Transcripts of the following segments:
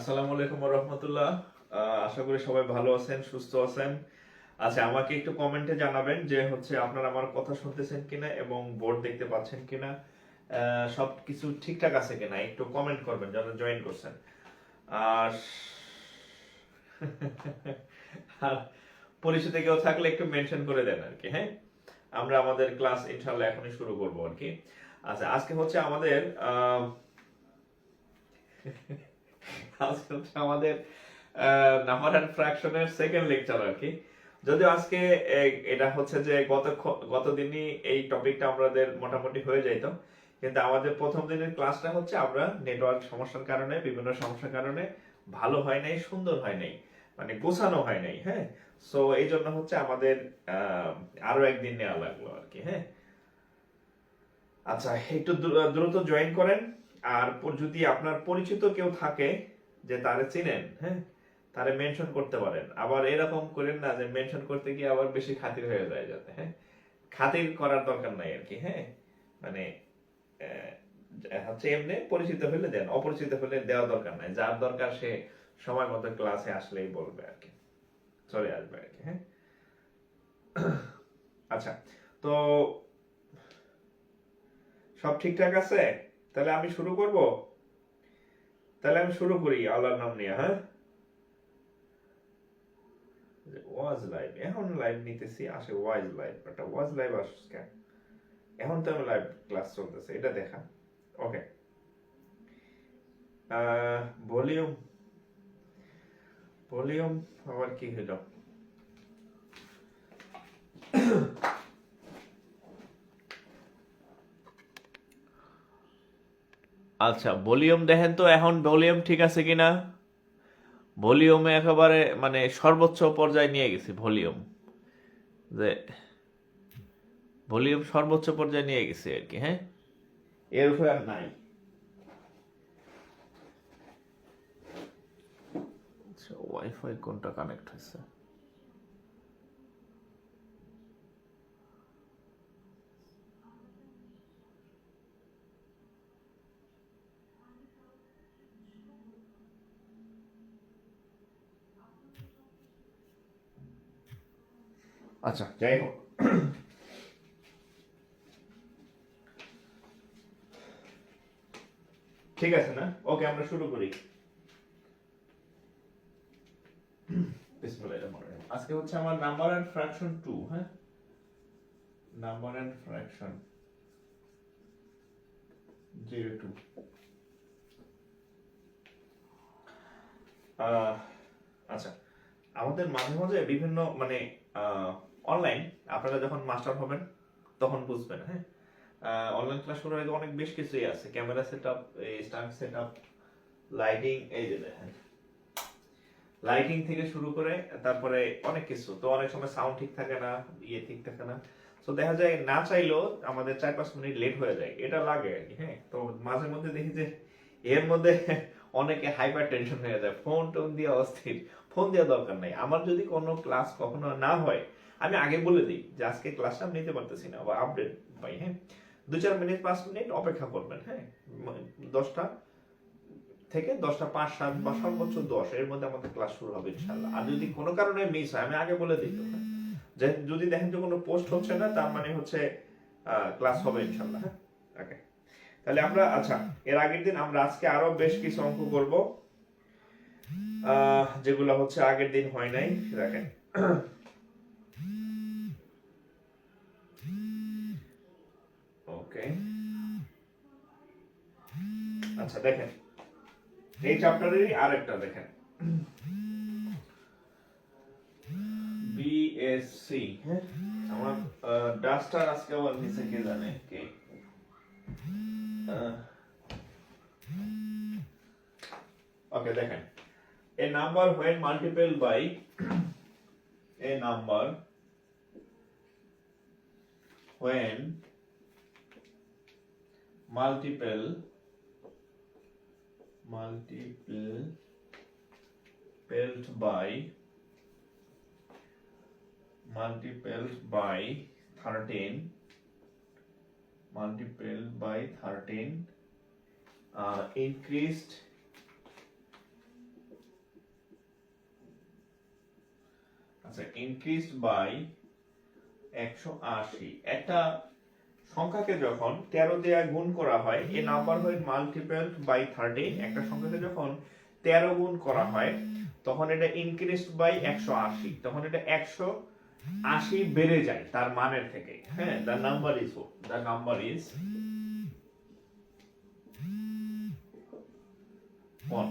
আসসালামু আলাইকুম ওয়া রাহমাতুল্লাহ। আশা করি সবাই ভালো আছেন, সুস্থ আছেন। আচ্ছা, আমাকে একটু কমেন্টে জানাবেন যে আপনারা আমার কথা শুনতেছেন কিনা এবং বোর্ড দেখতে পাচ্ছেন কিনা, সবকিছু ঠিকঠাক আছে কিনা একটু কমেন্ট করবেন যারা জয়েন করছেন। আর আর পরিচিত কেউ থাকলে একটু মেনশন করে দেন আর কি। হ্যাঁ, আমরা আমাদের ক্লাস ইনশাআল্লাহ এখনই শুরু করব আর কি। আচ্ছা, আজকে হচ্ছে আমাদের আমাদের নাম্বার এন্ড ফ্র্যাকশনের সেকেন্ড লেকচার আর কি। যদিও আজকে এটা হচ্ছে যে গত দিনই এই টপিকটা আমাদের মোটামুটি হয়ে যাইত, কিন্তু আমাদের প্রথম দিনের ক্লাসটা হচ্ছে আমরা নেটওয়ার্ক সমস্যার কারণে, বিভিন্ন সমস্যার কারণে ভালো হয় নাই, সুন্দর হয় নাই, মানে গোছানো হয় নাই। হ্যাঁ, সো এই জন্য হচ্ছে আমাদের আরো একদিন নেওয়া লাগলো আর কি। হ্যাঁ, আচ্ছা, একটু দ্রুত জয়েন করেন। আর যদি আপনার পরিচিত কেউ থাকে যে তারে চিনেন, হ্যাঁ, তারে মেনশন করতে পারেন। আবার এরকম করেন না যে মেনশন করতে গিয়ে আবার বেশি খাতির হয়ে যায় যাতে। হ্যাঁ, খাতির করার দরকার নাই আর কি। হ্যাঁ, মানে হচ্ছে এমনি পরিচিত হলে দেন, অপরিচিত হলে দেওয়া দরকার নাই। যার দরকার সে সময় মতো ক্লাসে আসলেই বলবে আর কি, চলে আসবে আর কি। হ্যাঁ, আচ্ছা, তো সব ঠিকঠাক আছে? তাহলে আমি শুরু করব। তাহলে আমি শুরু করি আল্লাহর নাম নিয়ে। হ্যাঁ, ওয়াজ লাইভ, এখন লাইভ নিতেছি, আসে ওয়াজ লাইভ, একটা ওয়াজ লাইভ আসছে কেন? এখন তো আমি লাইভ ক্লাস চলতেছে, এটা দেখা। ওকে, ভলিউম ভলিউম আবার কি হইল? আচ্ছা, ভলিউম দেখেন তো এখন ভলিউম ঠিক আছে কিনা। ভলিউমে একেবারে মানে সর্বোচ্চ পর্যায়ে নিয়ে গেছি ভলিউম, যে ভলিউম সর্বোচ্চ পর্যায়ে নিয়ে গেছি আর কি। হ্যাঁ, এর উপরে আর নাই। আচ্ছা, ওয়াইফাই কোনটা কানেক্ট হয়েছে? আচ্ছা, যাই হোক, ঠিক আছে না? ওকে, আমরা শুরু করি। আজকে হচ্ছে আমার নাম্বার এন্ড ফ্র্যাকশন 2। হ্যাঁ, নাম্বার এন্ড ফ্র্যাকশন 02। আচ্ছা, আমাদের মাঝে মাঝে বিভিন্ন মানে অনলাইন, আপনারা যখন মাস্টার হবেন তখন বুঝবেন। হ্যাঁ, অনলাইন ক্লাস শুরু হয়ে অনেক বেশ কিছুই আছে, ক্যামেরা সেটআপ, এই স্ট্যান্ড সেটআপ, লাইটিং, এই যে দেখেন লাইটিং থেকে শুরু করে তারপরে অনেক কিছু। তো অনেক সময় সাউন্ড ঠিক থাকে না, ইয়ে ঠিক থাকে না, তো দেখা যায় না চাইলেও আমাদের 4-5 মিনিট লেট হয়ে যায়, এটা লাগে আর কি। হ্যাঁ, তো মাঝে মধ্যে দেখি যে এর মধ্যে অনেকে হাইপার টেনশন হয়ে যায়, ফোন টোন দিয়ে অস্থির। ফোন দেওয়ার দরকার নাই। আমার যদি কোনো ক্লাস কখনো না হয়, আমি আগে বলে দিই যে আজকে ক্লাসটা আমি নিতে পারতেছি না বা আপডেট পাই। হ্যাঁ, 2-4 মিনিট 5 মিনিট অপেক্ষা করবেন। হ্যাঁ, 10টা থেকে 10টা 5-7 বা সর্বোচ্চ 10 এর মধ্যে আমাদের ক্লাস শুরু হবে ইনশাআল্লাহ। আর যদি কোনো কারণে মিস হয়, আমি আগে বলে দিই। যে যদি দেখেন যে কোনো পোস্ট হচ্ছে না, তার মানে হচ্ছে ক্লাস হবে ইনশাআল্লাহ। হ্যাঁ, ওকে, তাহলে আমরা, আচ্ছা, এর আগের দিন আমরা আজকে আরো বেশ কিছু অঙ্ক করব যেগুলো হচ্ছে আগের দিন হয় নাই। দেখেন, ওকে, আচ্ছা দেখেন, এই চ্যাপ্টারেরই আরেকটা দেখেন, বিএসসি। হ্যাঁ, আমার ডাস্টার আজকে আবার নিচে কে জানে কে। ওকে, দেখেন, a number when multiplied by a number when multiplied by 13 increased আচ্ছা, ইনক্রিজড বাই 180। একটা সংখ্যাকে যখন 13 দিয়ে গুণ করা হয়, এই নাম্বার হয় মাল্টিপ্লাইড বাই 13। একটা সংখ্যাকে যখন 13 গুণ করা হয় তখন এটা ইনক্রিজড বাই 180, তখন এটা 180 বেড়ে যায় তার মানের থেকে। হ্যাঁ, দ্য নাম্বার ইজ what?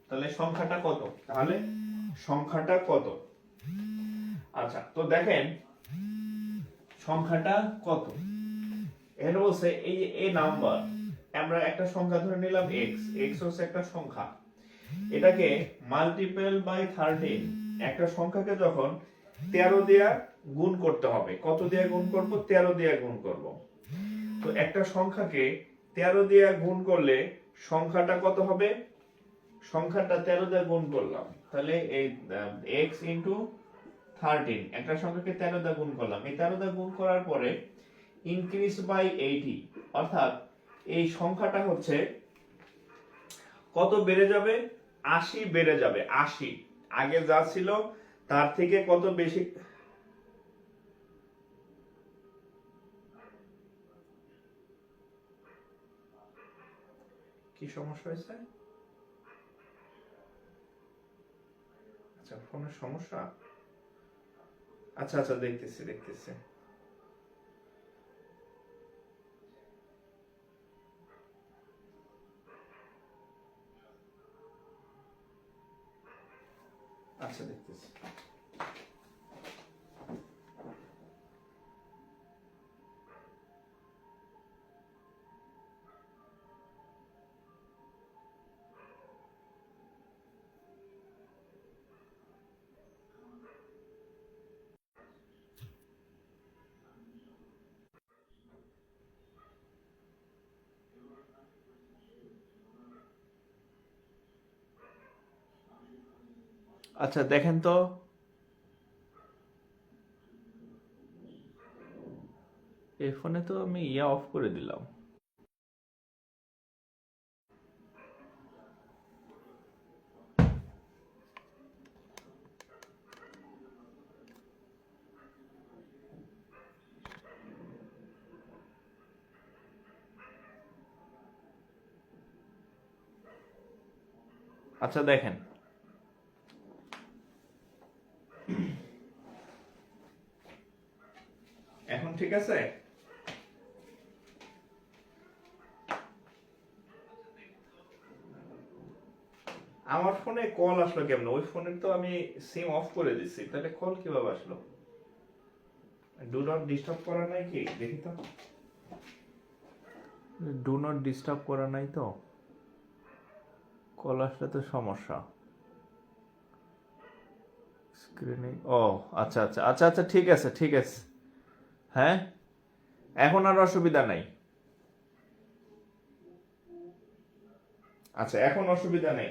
তাহলে সংখ্যাটা কত? আচ্ছা, তো দেখেন সংখ্যাটা কত। এখানে বলছে এই নাম্বার, আমরা একটা সংখ্যা ধরে নিলাম x হচ্ছে একটা সংখ্যা, এটাকে মাল্টিপল বাই 13। একটা সংখ্যাকে যখন 13 দিয়ে গুণ করতে হবে, কত দিয়ে গুণ করব? 13 দিয়ে গুণ করব। তো একটা সংখ্যাকে 13 দিয়ে গুণ করলে সংখ্যাটা কত হবে? সংখ্যাটা 13 দিয়ে গুণ করলাম, তাহলে এই x ইনটু 13, একটা সংখ্যাকে 13 দিয়ে গুণ করলাম, এই 13 দিয়ে গুণ করার পরে ইনক্রিজ বাই 80, অর্থাৎ এই সংখ্যাটা হচ্ছে কত বেড়ে যাবে? 80 বেড়ে যাবে। 80 আগে যা ছিল তার থেকে কত বেশি? কি সমস্যা হয়েছে? আচ্ছা, ফোনের সমস্যা। আচ্ছা, দেখতেছি। আচ্ছা, দেখতেছি। আচ্ছা, দেখেন তো এই ফোনে তো আমি অফ করে দিলাম। আচ্ছা, দেখেন এখন ঠিক আছে? আমার ফোনে কল আসলো কেমন? ওই ফোনের তো আমি সিম অফ করে দিছি, তাহলে কল কিভাবে আসলো? ডু নট ডিস্টার্ব করা নাই কি? দেখি তো। ডু নট ডিস্টার্ব করা নাই তো, কল আসলে তো সমস্যা। স্ক্রিনে ও আচ্ছা, ঠিক আছে। হ্যাঁ, এখন আর অসুবিধা নাই। আচ্ছা, এখন অসুবিধা নেই।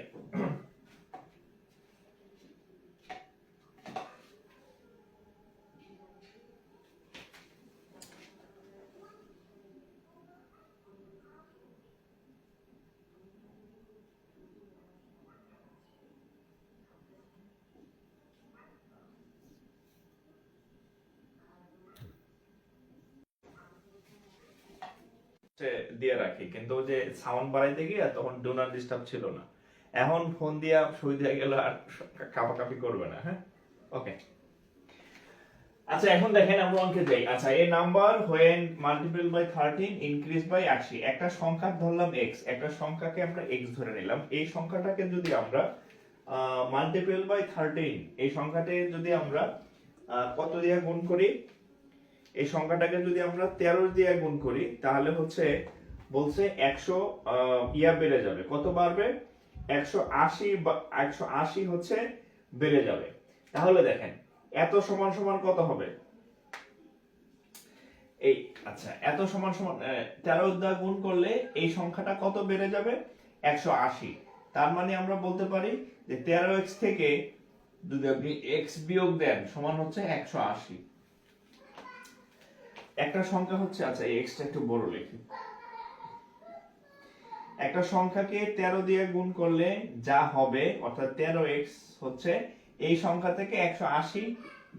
দিয়ে রাখি, কিন্তু ওই যে সাউন্ড বাড়াইতে গিয়ে তখন ডু নট ডিস্টার্ব ছিল না। এখন ফোন দিয়া সুই দিয়ে গেল আর কাপাকাপি করবে না। হ্যাঁ, ওকে। আচ্ছা, এখন দেখেন আমরা অঙ্কে যাই। আচ্ছা, এই number when multiple by 13 increase by 80। একটা সংখ্যা ধরলাম x, একটা সংখ্যাকে আমরা x ধরে নিলাম। এই সংখ্যাটাকে যদি আমরা মাল্টিপল বাই 13, এই সংখ্যাটাকে যদি আমরা কত দিয়ে গুণ করি? এই সংখ্যাটাকে যদি আমরা 13 দিয়ে গুণ করি তাহলে হচ্ছে বলছে 100 বেড়ে যাবে। কত বাড়বে? 180 হচ্ছে বেড়ে যাবে। তাহলে দেখেন এত সমান সমান কত হবে? এই আচ্ছা, এত সমান সমান 13 দ্বারা গুণ করলে এই সংখ্যাটা কত বেড়ে যাবে? 180। তার মানে আমরা বলতে পারি যে 13x থেকে যদি আপনি x বিয়োগ দেন সমান হচ্ছে 180। একটা সংখ্যা হচ্ছে, আচ্ছা এই x টা একটু বড় লিখি। একটা সংখ্যাকে 13 দিয়ে গুণ করলে যা হবে, অর্থাৎ 13x হচ্ছে এই সংখ্যা থেকে 180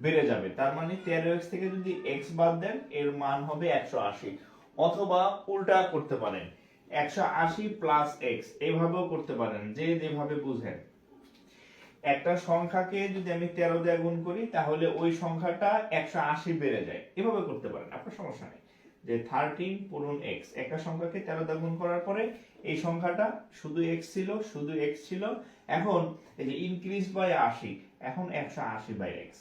বেড়ে যাবে, তার মানে 13x থেকে যদি x বাদ দেন এর মান হবে 180। অথবা উল্টা করতে পারেন, 180 প্লাস x, এইভাবেও করতে পারেন, যে যেভাবে বুঝেন। একটা সংখ্যাকে যদি আমি 13 দিয়ে গুণ করি তাহলে ওই সংখ্যাটা 180 বেড়ে যায়, এভাবে করতে পারেন, আপনার সমস্যা নেই। যে 13 পূরণ x, একটা সংখ্যাকে 13 দিয়ে গুণ করার পরে এই সংখ্যাটা শুধু x ছিল, শুধু x ছিল, এখন এই যে ইনক্রিজ বাই 80, এখন 180 বাই x।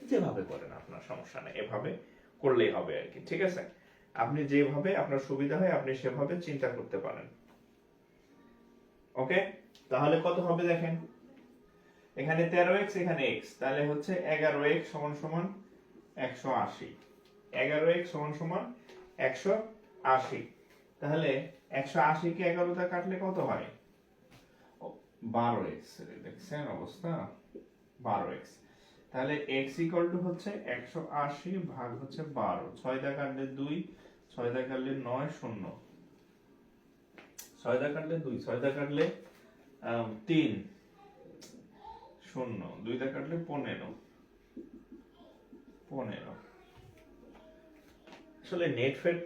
যেভাবে করেন আপনার সমস্যা নেই, এভাবে করলেই হবে আর কি, ঠিক আছে? আপনি যেভাবে আপনার সুবিধা হয় আপনি সেভাবে চিন্তা করতে পারেন। ওকে, তাহলে কত হবে দেখেন, এখানে 13x, এখানে x, তাহলে হচ্ছে 11x সমান সমান 180। 11x সমান সমান 180। তাহলে 180 কে 11 তে কাটলে কত হয়? 12x। দেখছেন অবস্থা, 12x। তাহলে x ইকুয়াল টু হচ্ছে 180 ভাগ হচ্ছে 12। 6 দিয়ে কাটলে 2, 6 দিয়ে কাটলে 9, 0। 6 দিয়ে কাটলে 2, 6 দিয়ে কাটলে 3, 0, 2 দিয়ে কাটলে 15। আসলে নেট ফেট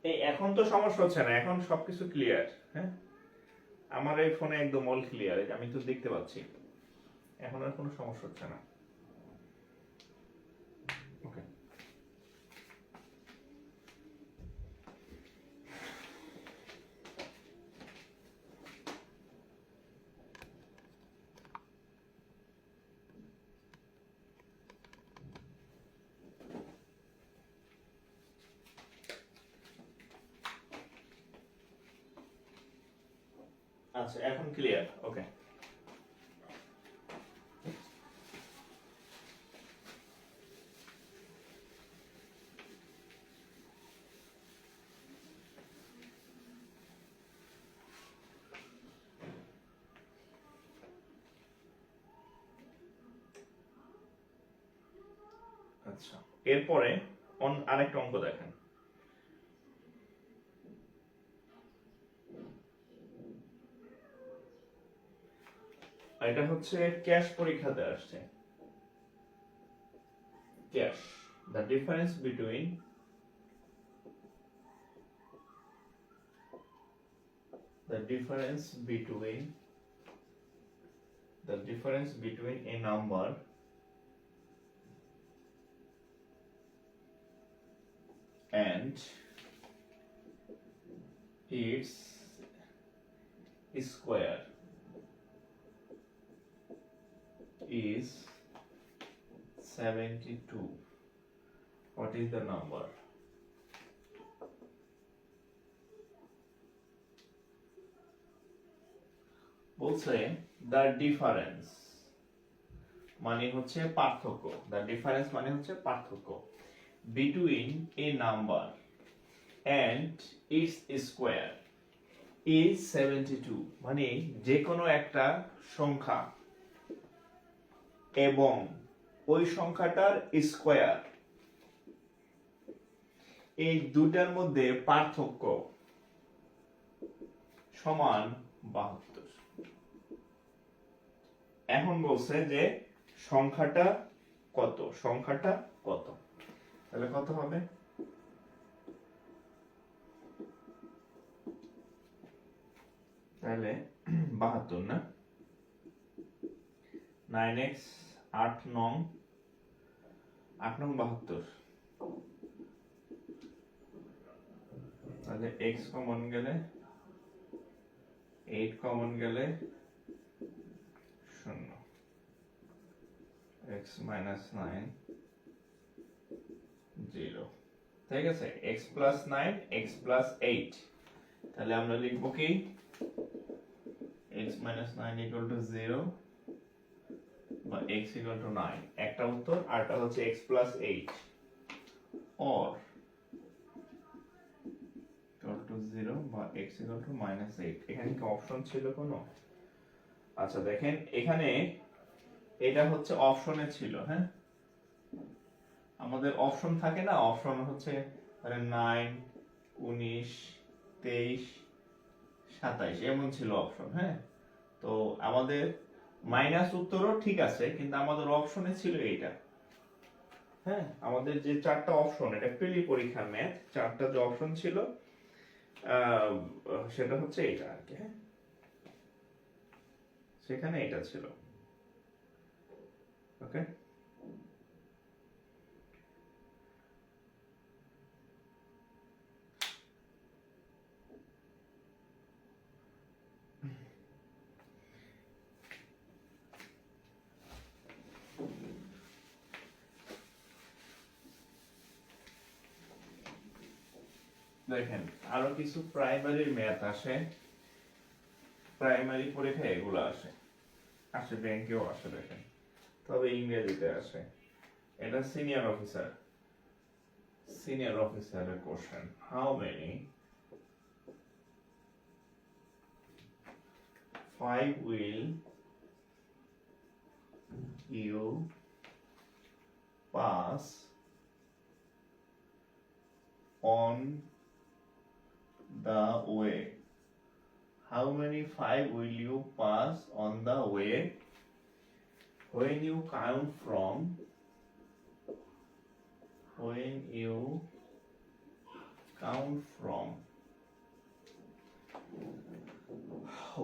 এই এখন তো সমস্যা হচ্ছে না, এখন সবকিছু ক্লিয়ার। হ্যাঁ, আমার এই ফোনে একদম অল ক্লিয়ার, আমি তো দেখতে পাচ্ছি, এখন আর কোনো সমস্যা হচ্ছে না। ওকে, আচ্ছা এখন ক্লিয়ার। ওকে, আচ্ছা এরপরে আরেকটা অঙ্ক দেখেন। এটা হচ্ছে ক্যাশ পরীক্ষাতে আসছে। Cash, the difference between the difference between a number and its square is 72. What is the number? বলছে the difference মানে হচ্ছে পার্থক্য, the difference মানে হচ্ছে পার্থক্য between a number and its square is 72, মানে যে কোনো একটা সংখ্যা এবং ওই সংখ্যাটার স্কয়ার, এই দুটার মধ্যে পার্থক্য সমান 72। এখন বলছে যে সংখ্যাটা কত, তাহলে কত হবে? তাহলে 72 না, 9x 8 নং 72। তাহলে x কমন গেলে 8 কমন গেলে 0, x minus 9 0। ঠিক আছে, x plus 9 x plus 8, তাহলে আমরা লিখব কি x minus 9 equal to 0 বা x equal to 9, একটা উত্তর, আরটা হচ্ছে x plus 8 or equal to 0 বা x equal to minus 8। এখানে কি অপশন ছিল কোনো? আচ্ছা দেখেন এখানে এটা হচ্ছে অপশনে ছিল। হ্যাঁ, আমাদের অপশন থাকে না, অপশন হচ্ছে 9 19 23 27 এমন ছিল অপশন। হ্যাঁ, তো আমাদের মাইনাস উত্তরও ঠিক আছে, কিন্তু আমাদের অপশনে ছিল এইটা। হ্যাঁ, আমাদের যে চারটা অপশন, এটা প্রিলি পরীক্ষার ম্যাথ, চারটা যে অপশন ছিল সেটা হচ্ছে এটা আর কি। হ্যাঁ, সেখানে এটা ছিল। ওকে, দেখেন আরো কিছু প্রাইমারির ম্যাথ আসে, প্রাইমারি পরীক্ষায় এগুলো আসে, আসে ব্যাংকেও আসে। দেখেন, তবে ইংরেজিতে আসে। এটা সিনিয়র অফিসারের question. How many 5 will you pass on the way? How many 5 will you pass on the way when you count from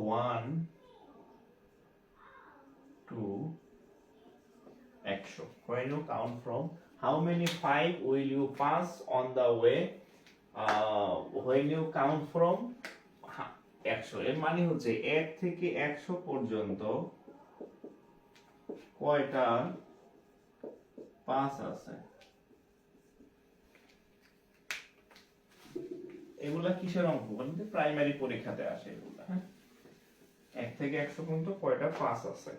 1 to 100? When you count from how many 5 will you pass on the way when you count from 100? এর মানে হচ্ছে 1 থেকে 100 পর্যন্ত কয়টা pass আছে। এগুলা কিসের অঙ্ক? বলতে প্রাইমারি পরীক্ষাতে আসে এগুলা। হ্যাঁ, 1 থেকে 100 পর্যন্ত কয়টা পাস আছে।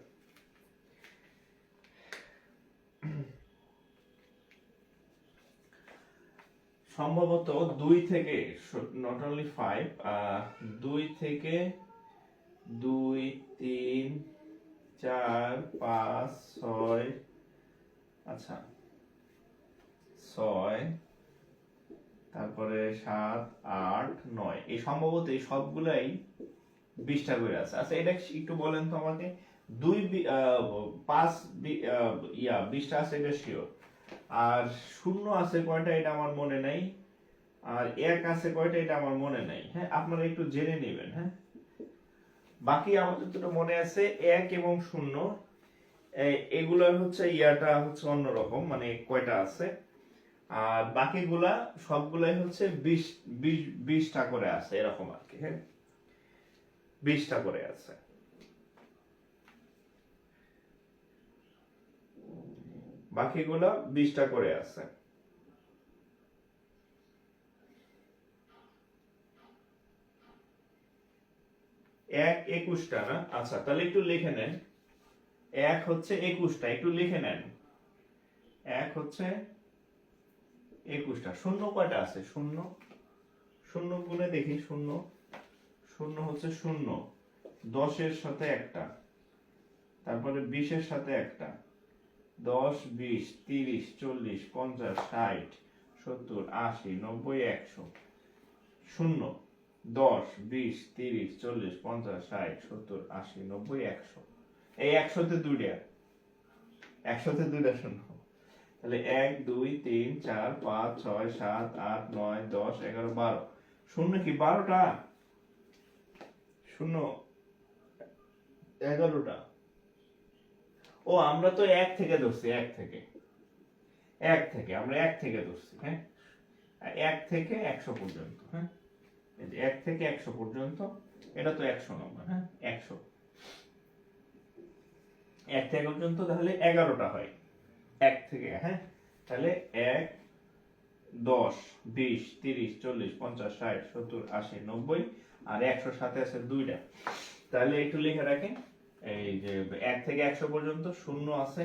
সম্ভবত 2 থেকে, নট অনলি 5, 2 থেকে 2 3 4 5 6, আচ্ছা 6, তারপরে 7 8 9, এই সম্ভবত এই সবগুলাই 20টা করে আছে। আচ্ছা এটা একটু বলেন তো আমাকে, 2 5 20টা আছে এটা শিওর, আর শূন্য আছে কয়টা এটা আমার মনে নাই, আর 1 আছে কয়টা এটা আমার মনে নাই। হ্যাঁ, আপনারা একটু জেনে নেবেন। হ্যাঁ, বাকি আমাদের তো মনে আছে 1 এবং 0, এগুলা হচ্ছে ইয়াটা হচ্ছে অন্যরকম, মানে কয়টা আছে, আর বাকিগুলা সবগুলাই হচ্ছে 20টা করে আছে এরকম আর কি। হ্যাঁ, 20টা করে আছে। বাকিগুলা 20টা করে আছে। 1 21টা না? আচ্ছা তাহলে একটু লিখে নেন। 1 হচ্ছে 21টা, একটু লিখে নেন। 1 হচ্ছে 21টা। শূন্য কয়টা আছে? শূন্য, শূন্য গুণে দেখি। শূন্য, শূন্য হচ্ছে শূন্য, 10-এর সাথে একটা, তারপরে 20-এর সাথে একটা, 10 20 30 40 50 60 70 80 90 100, শূন্য 10 20 30 40 50 60 70 80 90 100, এই 100-তে দুইটা, 100-তে দুইটা শূন্য। তাহলে 1 2 3 4 5 6 7 8 9 10 11 12, শূন্য কি 12টা? শূন্য 11টা। ও আমরা তো 1 থেকে ধরছি, 1 থেকে আমরা 1 থেকে ধরছি। হ্যাঁ, 1 থেকে 100 পর্যন্ত। হ্যাঁ, এই যে 1 থেকে 100 পর্যন্ত, এটা তো 100 নম্বর। হ্যাঁ, 100, 1 থেকে পর্যন্ত তাহলে 11টা হয় 1 থেকে। হ্যাঁ, তাহলে 1 10 20 30 40 50 60 70 80 90, আর 100 সাথে আছে দুইটা। তাহলে একটু লিখে রাখেন, এই যে 1 থেকে 100 পর্যন্ত শূন্য আছে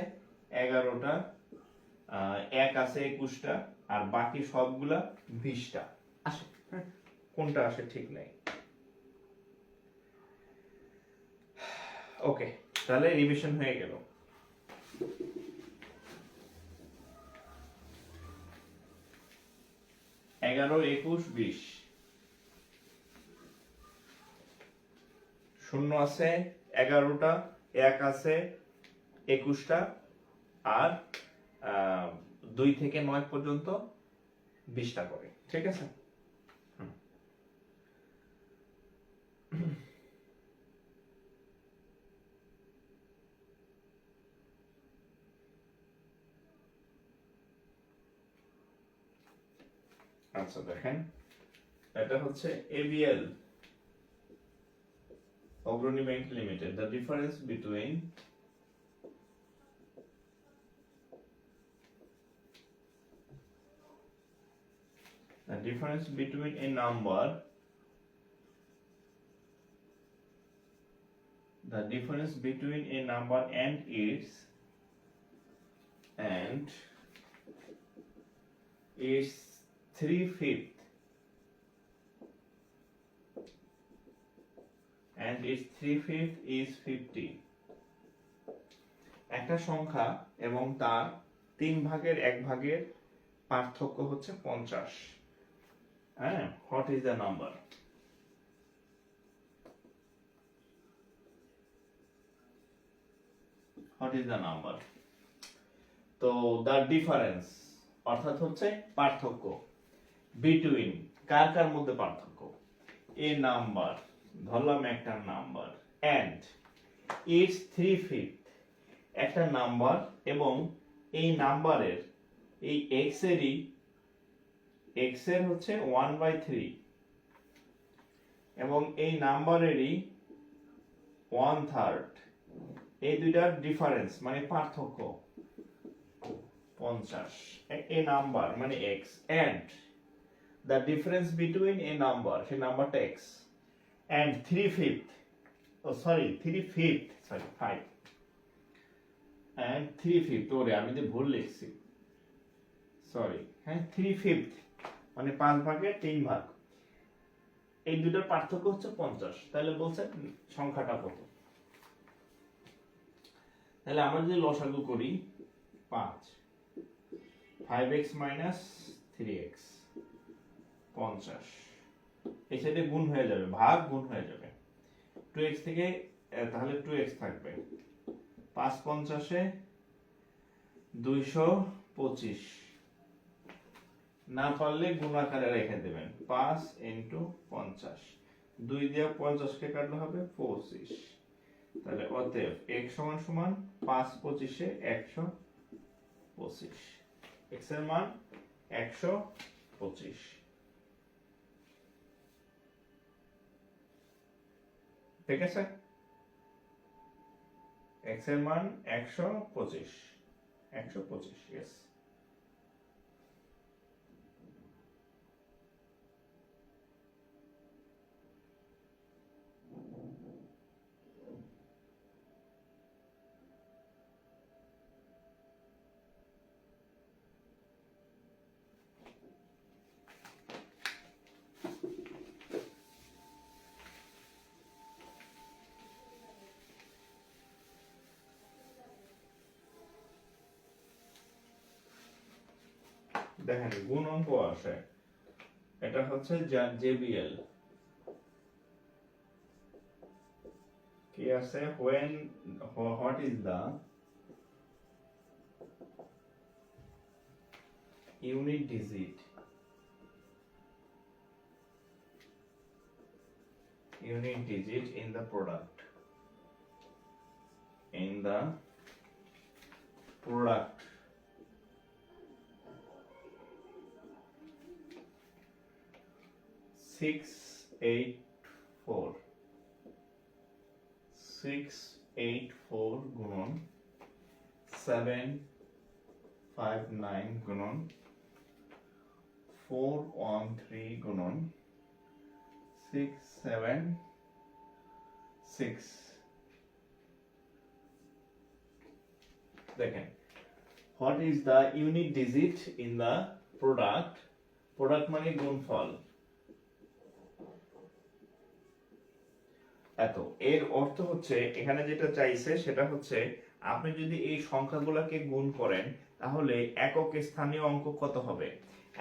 11টা, 1 আছে 21টা, আর বাকি সবগুলা 20টা আসে। কোনটা আসে ঠিক নাই। ওকে, তাহলে রিভিশন হয়ে গেল। এগারো 21 20, শূন্য আছে 11টা, 1 আছে 21টা, আর 2 থেকে 9 পর্যন্ত 20টা করে। ঠিক আছে? আচ্ছা দেখেন, এটা হচ্ছে ABL, অগ্রণী bank limited. The difference between a number, the difference between a number and its 3/5 and its 3/5 is 50. একটা সংখ্যা এবং তার 3/1 পার্থক্য হচ্ছে 50। হ্যাঁ, what is the number? What is the number? তো the difference অর্থাৎ হচ্ছে পার্থক্য, between কার কার মধ্যে পার্থক্য, a number ধরলাম একটা নাম্বার, and its 3/5 একটা নাম্বার এবং এই নাম্বারের এই x এর হচ্ছে 1/3 এবং এই নাম্বারেরই 1/3, এই দুইটার ডিফারেন্স মানে পার্থক্য 50। এ নাম্বার মানে x, and the difference between a number, সেই নাম্বারটা x, and 3/5 5 and 3/5, ওরে আমি যে ভুল লিখছি, সরি, হ্যাঁ 3/5 মানে 5/3, এই দুটোর পার্থক্য হচ্ছে 50। তাহলে বলছে সংখ্যাটা কত? তাহলে আমরা যদি লসাগু করি 5x - 3x 50, এই সাইডে গুণ হয়ে যাবে, ভাগ গুণ হয়ে যাবে, 2x থেকে তাহলে 2x থাকবে, 5×50 225, না পারলে গুণ আকারে রেখে দেবেন, 5 × 50, 2 দিয়ে 50 কে কাটলে হবে 25। তাহলে অতএব x = 5×25 125, x এর মান 125। ঠিক আছে, x এর মান 125, yes। দেখেন গুণ অঙ্ক আসে, এটা হচ্ছে JBL, কি আছে, what is the unit digit in the product, 684 গুণন 759 গুণন 413 গুণন 676। দেখেন, what is the unit digit in the product মানে গুণফল, এত। এর অর্থ হচ্ছে এখানে যেটা চাইছে সেটা হচ্ছে আপনি যদি এই সংখ্যাগুলোকে গুণ করেন তাহলে একক স্থানীয় অঙ্ক কত হবে।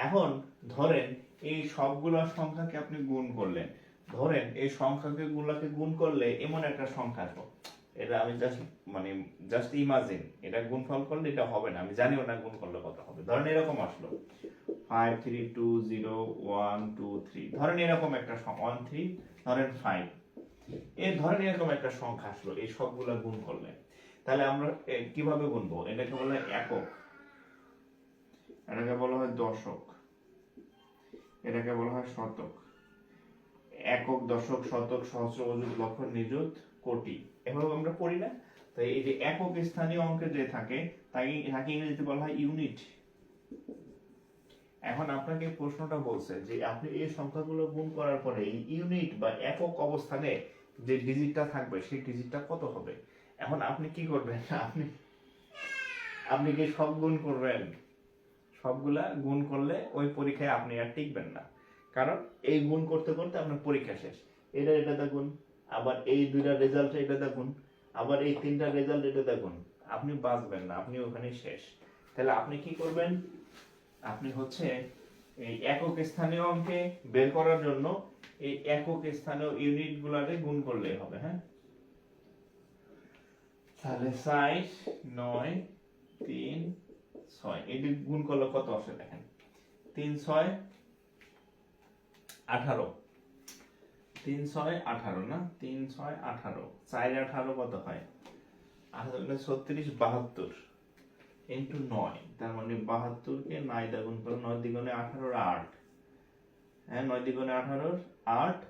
এখন ধরেন এই সবগুলো সংখ্যাকে আপনি গুণ করলেন, ধরেন এই সংখ্যাকে গুলাকে গুণ করলে এমন একটা সংখ্যা আসবে, এটা আমি জাস্ট ইমাজিন, এটা গুণফল করলে এটা হবে না, আমি জানিও না গুণ করলে কত হবে। ধরেন এরকম আসলো 5 3 2 0 1 2 3, ধরেন এরকম একটা 1 3, ধরেন 5, ধরেন এরকম একটা সংখ্যা আসলো এই সবগুলা গুণ করলে, তাহলে আমরা কিভাবে গুনবো? এটাকে বলা হয় একক, এটাকে বলা হয় দশক, এটাকে বলা হয় শতক। একক, দশক, শতক, সহস্র, অযুত, লক্ষ, নিযুত, কোটি, এভাবে আমরা পড়ি না? তো এই যে একক স্থানীয় অঙ্কে যে থাকে তাকে ইংরেজিতে বলা হয় ইউনিট। এখন আপনাকে প্রশ্নটা বলছে যে আপনি এই সংখ্যাগুলো গুণ করার পরে এই ইউনিট বা একক অবস্থানে যে ডিজিটটা থাকবে সেই ডিজিটটা কত হবে। এখন আপনি কি করবেন? আপনি কি সব গুণ করবেন? সবগুলা গুণ করলে ওই পরীক্ষায় আপনি আর টিকবেন না, কারণ এই গুণ করতে করতে আপনার পরীক্ষা শেষ। এটা গুণ, আবার এই দুইটা রেজাল্ট এটা গুণ, আবার এই তিনটা রেজাল্ট এটা গুণ, আপনি বাঁচবেন না, আপনি ওখানে শেষ। তাহলে আপনি কি করবেন? আপনি হচ্ছে এই একক স্থানীয় অঙ্কে বের করার জন্য এই একক স্থানীয় ইউনিট গুলাকে গুণ করলেই হবে। হ্যাঁ, তাহলে 60 9 3 6, এটি গুণ করলে কত আসে দেখেন, 3 6 18, 3 6 18 না, 3 6 18, 4 18 কত হয়? 18 36 72 ইন্টু 9, তার মানে 72 কে 9 দিয়ে গুণ করলে 9 দ্বিগুণে 18 8, হ্যাঁ 9 দ্বিগুণে 18 8,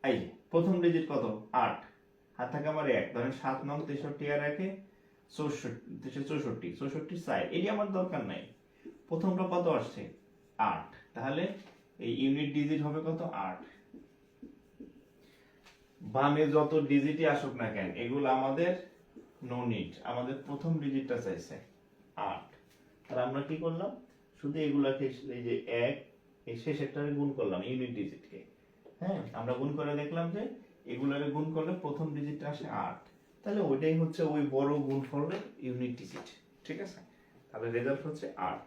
এই যে প্রথম ডিজিট কত? 8, হাত থাকে আমার 1, ধরেন 7 9 63 আর 1 64, 64 4, এটি আমার দরকার নাই। প্রথমটা কত আসছে? 8, তাহলে এই ইউনিট ডিজিট হবে কত? 8। বামে যত ডিজিটই আসুক না কেন এগুলো আমাদের নো নিড, আমাদের প্রথম ডিজিটটা চাইছে 8। তাহলে আমরা কি করলাম? শুধু এগুলাকে এই যে 1 এই শেষেরটারে গুণ করলাম ইউনিট ডিজিটকে। হ্যাঁ, আমরা গুণ করে দেখলাম যে এগুলারে গুণ করলে প্রথম ডিজিটটা আসে 8, তাহলে ওইটাই হচ্ছে ওই বড় গুণফলের ইউনিট ডিজিট। ঠিক আছে, তাহলে রেজাল্ট হচ্ছে 8।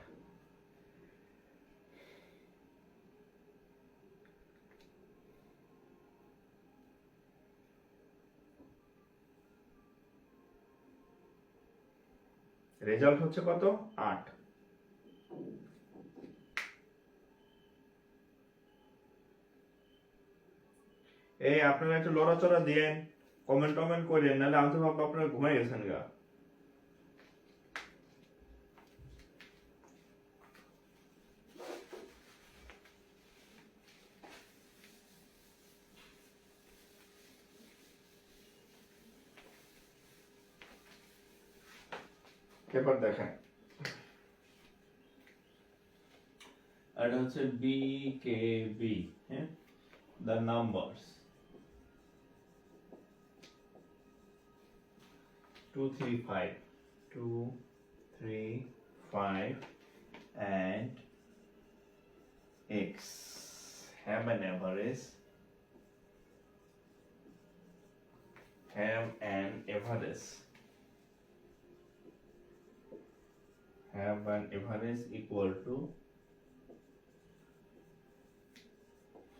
রেজাল্ট হচ্ছে কত? 8। এই আপনারা একটু লড়াচড়া দিয়েন, কমেন্ট টমেন্ট করেন, নাহলে আমি তো ভাববো আপনারা ঘুমাই গেছেন গা। পেপার দেখেন, এটা হচ্ছে বিকেবি, হ্যাঁ, the numbers 2 3 5 2 3 5 and x have an average equal to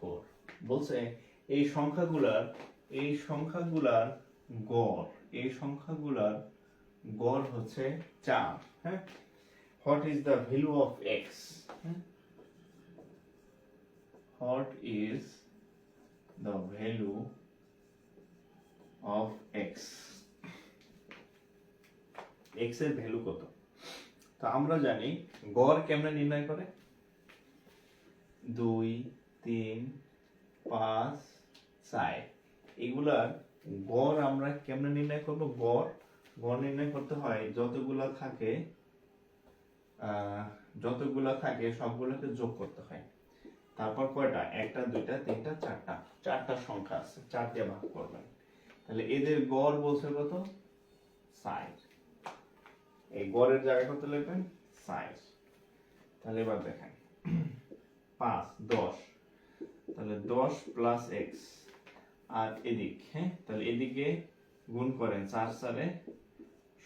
4। বলছে এই সংখ্যাগুলার গড়, এই সংখ্যাগুলার গড় হচ্ছে 4। হ্যাঁ, what is the value of x? What is the value of x? x এর ভ্যালু কত? তো আমরা জানি গড় কেমনে নির্ণয় করে, 2 3 5 4, এগুলার গড় আমরা কেমনে নির্ণয় করব? গড় নির্ণয় করতে হয় যতগুলা থাকে সবগুলোকে যোগ করতে হয়, তারপর কয়টা? 1টা 2টা 3টা 4টা, 4টা সংখ্যা আছে, 4 দিয়ে ভাগ করবেন, তাহলে এদের গড় বলছে কত? 60। এই গড়ের জায়গায় কত লিখবেন? 60। তাহলে এবার দেখেন 5 10, তাহলে 10 প্লাস x, আর এদিক, হ্যাঁ, তাহলে এদিকে গুণ করেন 4 4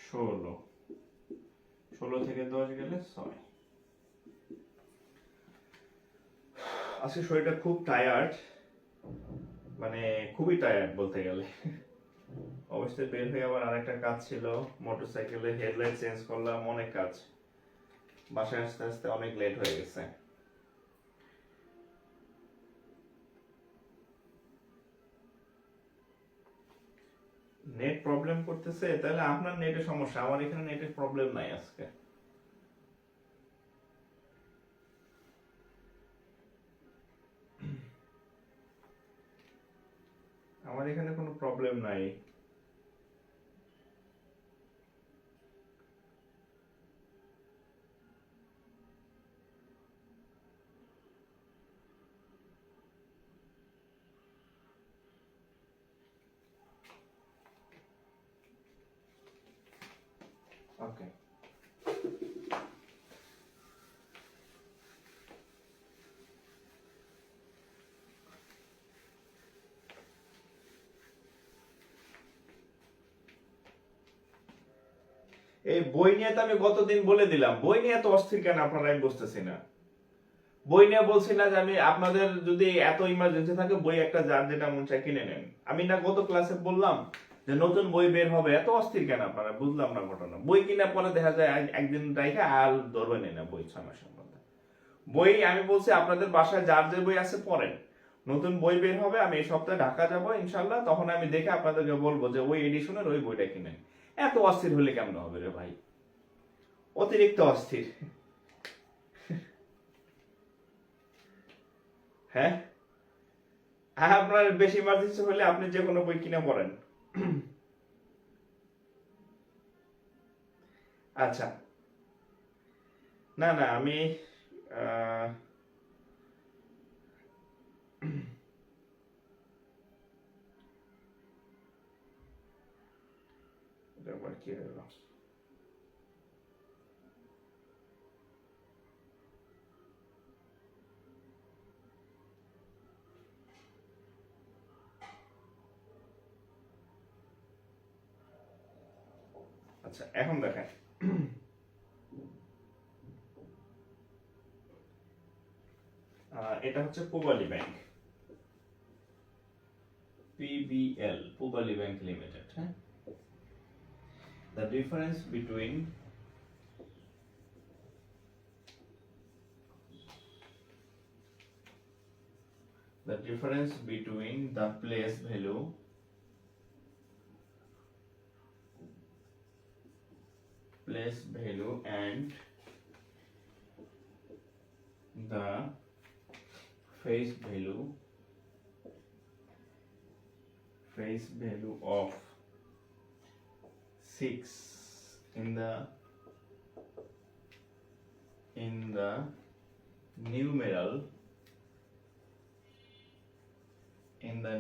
16, 16 থেকে 10 গেলে 6। আজকে শরীরটা খুব টায়ার্ড, মানে খুবই টায়ার্ড বলতে গেলে। অবশ্যই বের হয়ে আবার আরেকটা কাজ ছিল, মোটরসাইকেলের হেডলাইট চেঞ্জ করলাম, অনেক কাজ। বাসায় আসতে আসতে অনেক লেট হয়ে গেছে। নেট প্রবলেম করতেছে, তাহলে আপনার নেটের সমস্যা, আমার এখানে নেটের প্রবলেম নাই আজকে। আমার এখানে কোনো প্রবলেম নাই। ওকে, এই বই নিয়ে তো আমি গতদিন বলে দিলাম, বই নিয়ে তো অস্থির কেন আপনারা, আমি বুঝতেছি না। বই নিয়ে বলছি না যে আমি আপনাদের যদি এত ইমার্জেন্সি থাকে বই একটা যার যেটা মন চায় কিনে নেন। আমি না গত ক্লাসে বললাম যে নতুন বই বের হবে, এত অস্থির কেন আপনারা, বুঝলাম না ঘটনা। বই কিনা পরে দেখা যায় একদিন রাইখা আর ধরবেন না বই 6 মাসের মধ্যে। বই আমি বলছি আপনাদের বাসায় যার যে বই আছে পড়েন, নতুন বই বের হবে, আমি এই সপ্তাহে ঢাকা যাবো ইনশাল্লাহ, তখন আমি দেখে আপনাদেরকে বলবো যে ওই এডিশনের ওই বইটা কিনেন। এত অস্থির হলে কেমন হবে রে ভাই, অতিরিক্ত অস্থির। হ্যাঁ, আপনার বেশি ইমার্জেন্সি হলে আপনি যে কোনো বই কিনে পড়েন। আচ্ছা, না না আমি আহ, এটা আবার কি হলো? আচ্ছা এখন দেখেন, এটা হচ্ছে Pubali bank, PBL, Pubali bank limited. হ্যাঁ, the difference between the place value and the face value of 6 in the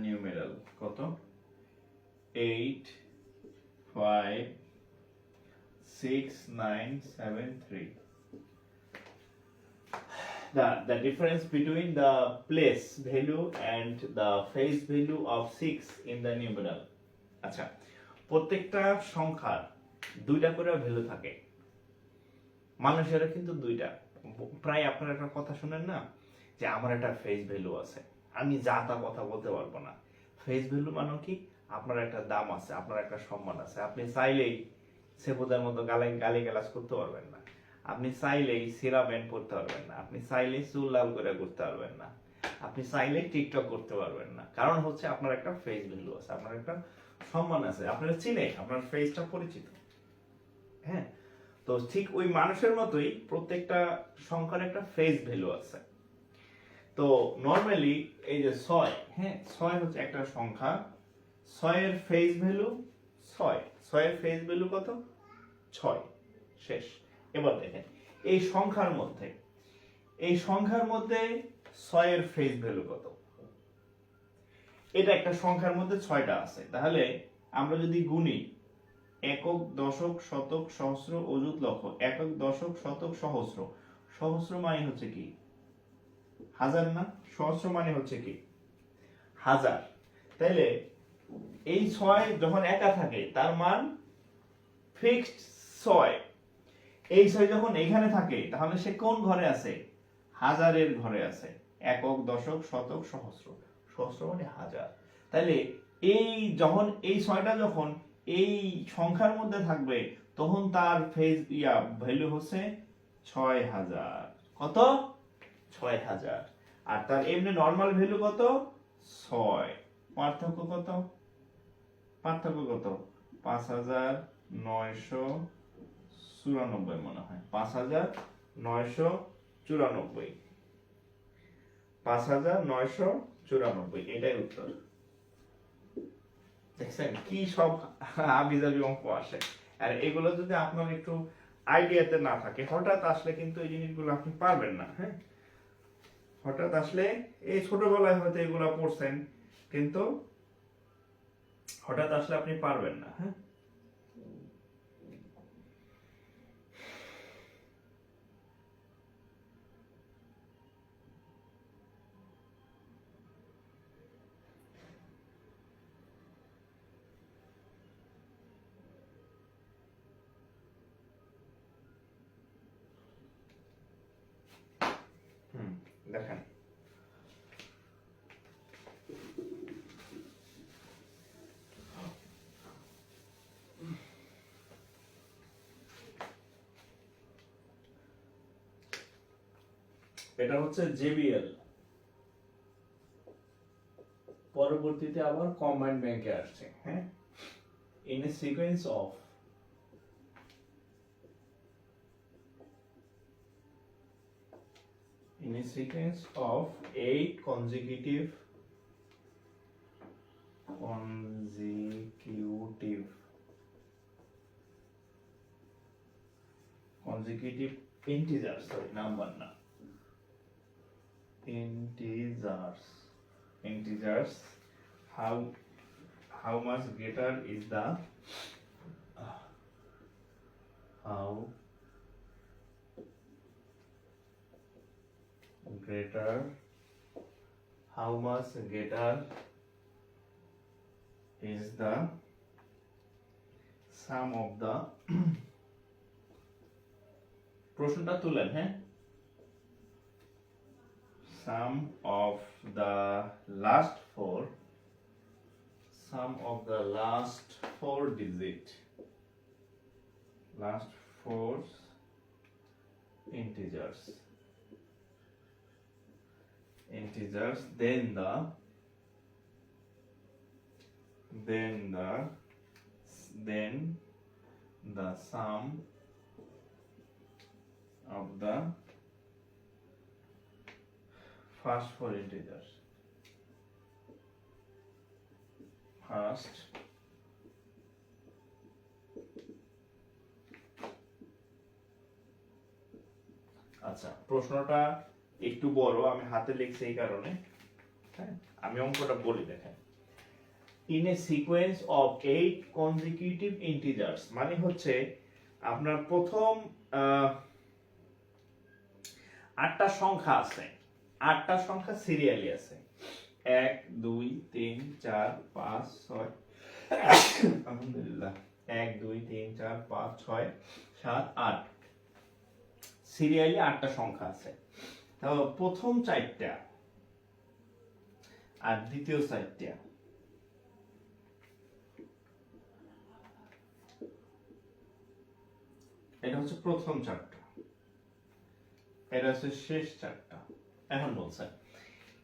numeral কত 856,973। the difference between the place value and the face value of 6 in the numeral। আচ্ছা, প্রত্যেকটা সংখ্যার দুইটা করে value থাকে, মানুষেরও কিন্তু দুইটা। প্রায় আপনারা একটা কথা শুনেন না যে আমার একটা ফেস ভ্যালু আছে, আমি যা তা কথা বলতে পারবো না। ফেস ভ্যালু মানে কি, আপনার একটা দাম আছে, আপনার একটা সম্মান আছে। আপনি চাইলেই সেবুদার মতো গালি গালাজ করতে পারবেন না, আপনি চাইলেই সিরা ব্যান্ড করতে পারবেন না, আপনি চাইলেই চুল লাল করে করতে পারবেন না, আপনি চাইলেই টিকটক করতে পারবেন না। কারণ হচ্ছে আপনার একটা ফেস ভ্যালু আছে, আপনার একটা সম্মান আছে, আপনারা চিনে, আপনার ফেসটা পরিচিত। হ্যাঁ, তো ঠিক ওই মানুষের মতোই প্রত্যেকটা সংখ্যার একটা ফেস ভ্যালু আছে। তো নরমালি এই যে 6, হ্যাঁ 6 হচ্ছে একটা সংখ্যা, 6 এর ফেস ভ্যালু 6, 6 এর ফেস ভ্যালু কত 6, শেষ। এবার দেখেন এই সংখ্যার মধ্যে 6 এর ফেস ভ্যালু কত, এটা একটা সংখ্যার মধ্যে 6টা আছে, তাহলে আমরা যদি গুনি একক, দশক, শতক, সহস্র, অযুত, লক্ষ। একক, দশক, শতক, সহস্র। সহস্র মানে হচ্ছে কি হাজার না, সহস্র মানে হচ্ছে কি হাজার। তাইলে এই 6 যখন একা থাকে তার মান ফিক্সড 6। এই 6 যখন এখানে থাকে তাহলে সে কোন ঘরে আছে, হাজারের ঘরে আছে। একক, দশক, শতক, সহস্র। সহস্র মানে হাজার। তাহলে এই যখন এই 6টা যখন এই সংখ্যার মধ্যে থাকবে তখন তার ভ্যালু হচ্ছে 6000। কত? 6000। আর তার এমনি নরমাল ভ্যালু কত? 6। পার্থক্য কত? 5994 মনে হয়, 5994। 5994, এটাই উত্তর। দেখছেন কি সব আবিজাবি অঙ্ক আসে। আর এগুলো যদি আপনার একটু আইডিয়াতে না থাকে, হঠাৎ আসলে কিন্তু এই জিনিসগুলো আপনি পারবেন না। হ্যাঁ, হঠাৎ আসলে এই ছোটবেলায় হয়তো এগুলো পড়ছেন, কিন্তু হঠাৎ আসলে আপনি পারবেন না। হ্যাঁ, দেখেন এটা হচ্ছে জেবিএল, পরবর্তীতে আবার কম্বাইন্ড ব্যাংকে আসছে। হ্যাঁ, in a sequence of in a sequence of 8 consecutive integers, sorry, number na, integers, how much greater is the how much greater is the sum of the প্রশ্নটা তুলেন। হ্যাঁ, sum of the last four digit last four integers, then the sum of the first four integers, আচ্ছা, প্রশ্নটা একটু বড়, আমি হাতে লিখছি এই কারণে। হ্যাঁ, আমি অঙ্কটা বলি। দেখেন, in a sequence of 8 consecutive integers মানে হচ্ছে আপনার প্রথম 8টা সংখ্যা আছে, 8টা সংখ্যা সিরিয়ালি আছে, 1 2 3 4 5 6, আলহামদুলিল্লাহ, 1 2 3 4 5 6 7 8, সিরিয়ালি 8টা সংখ্যা আছে। তাহলে প্রথম 4টা আর দ্বিতীয় 4টা, এটা হচ্ছে প্রথম 4টা, এটা হচ্ছে শেষ 4টা। এখন বলছে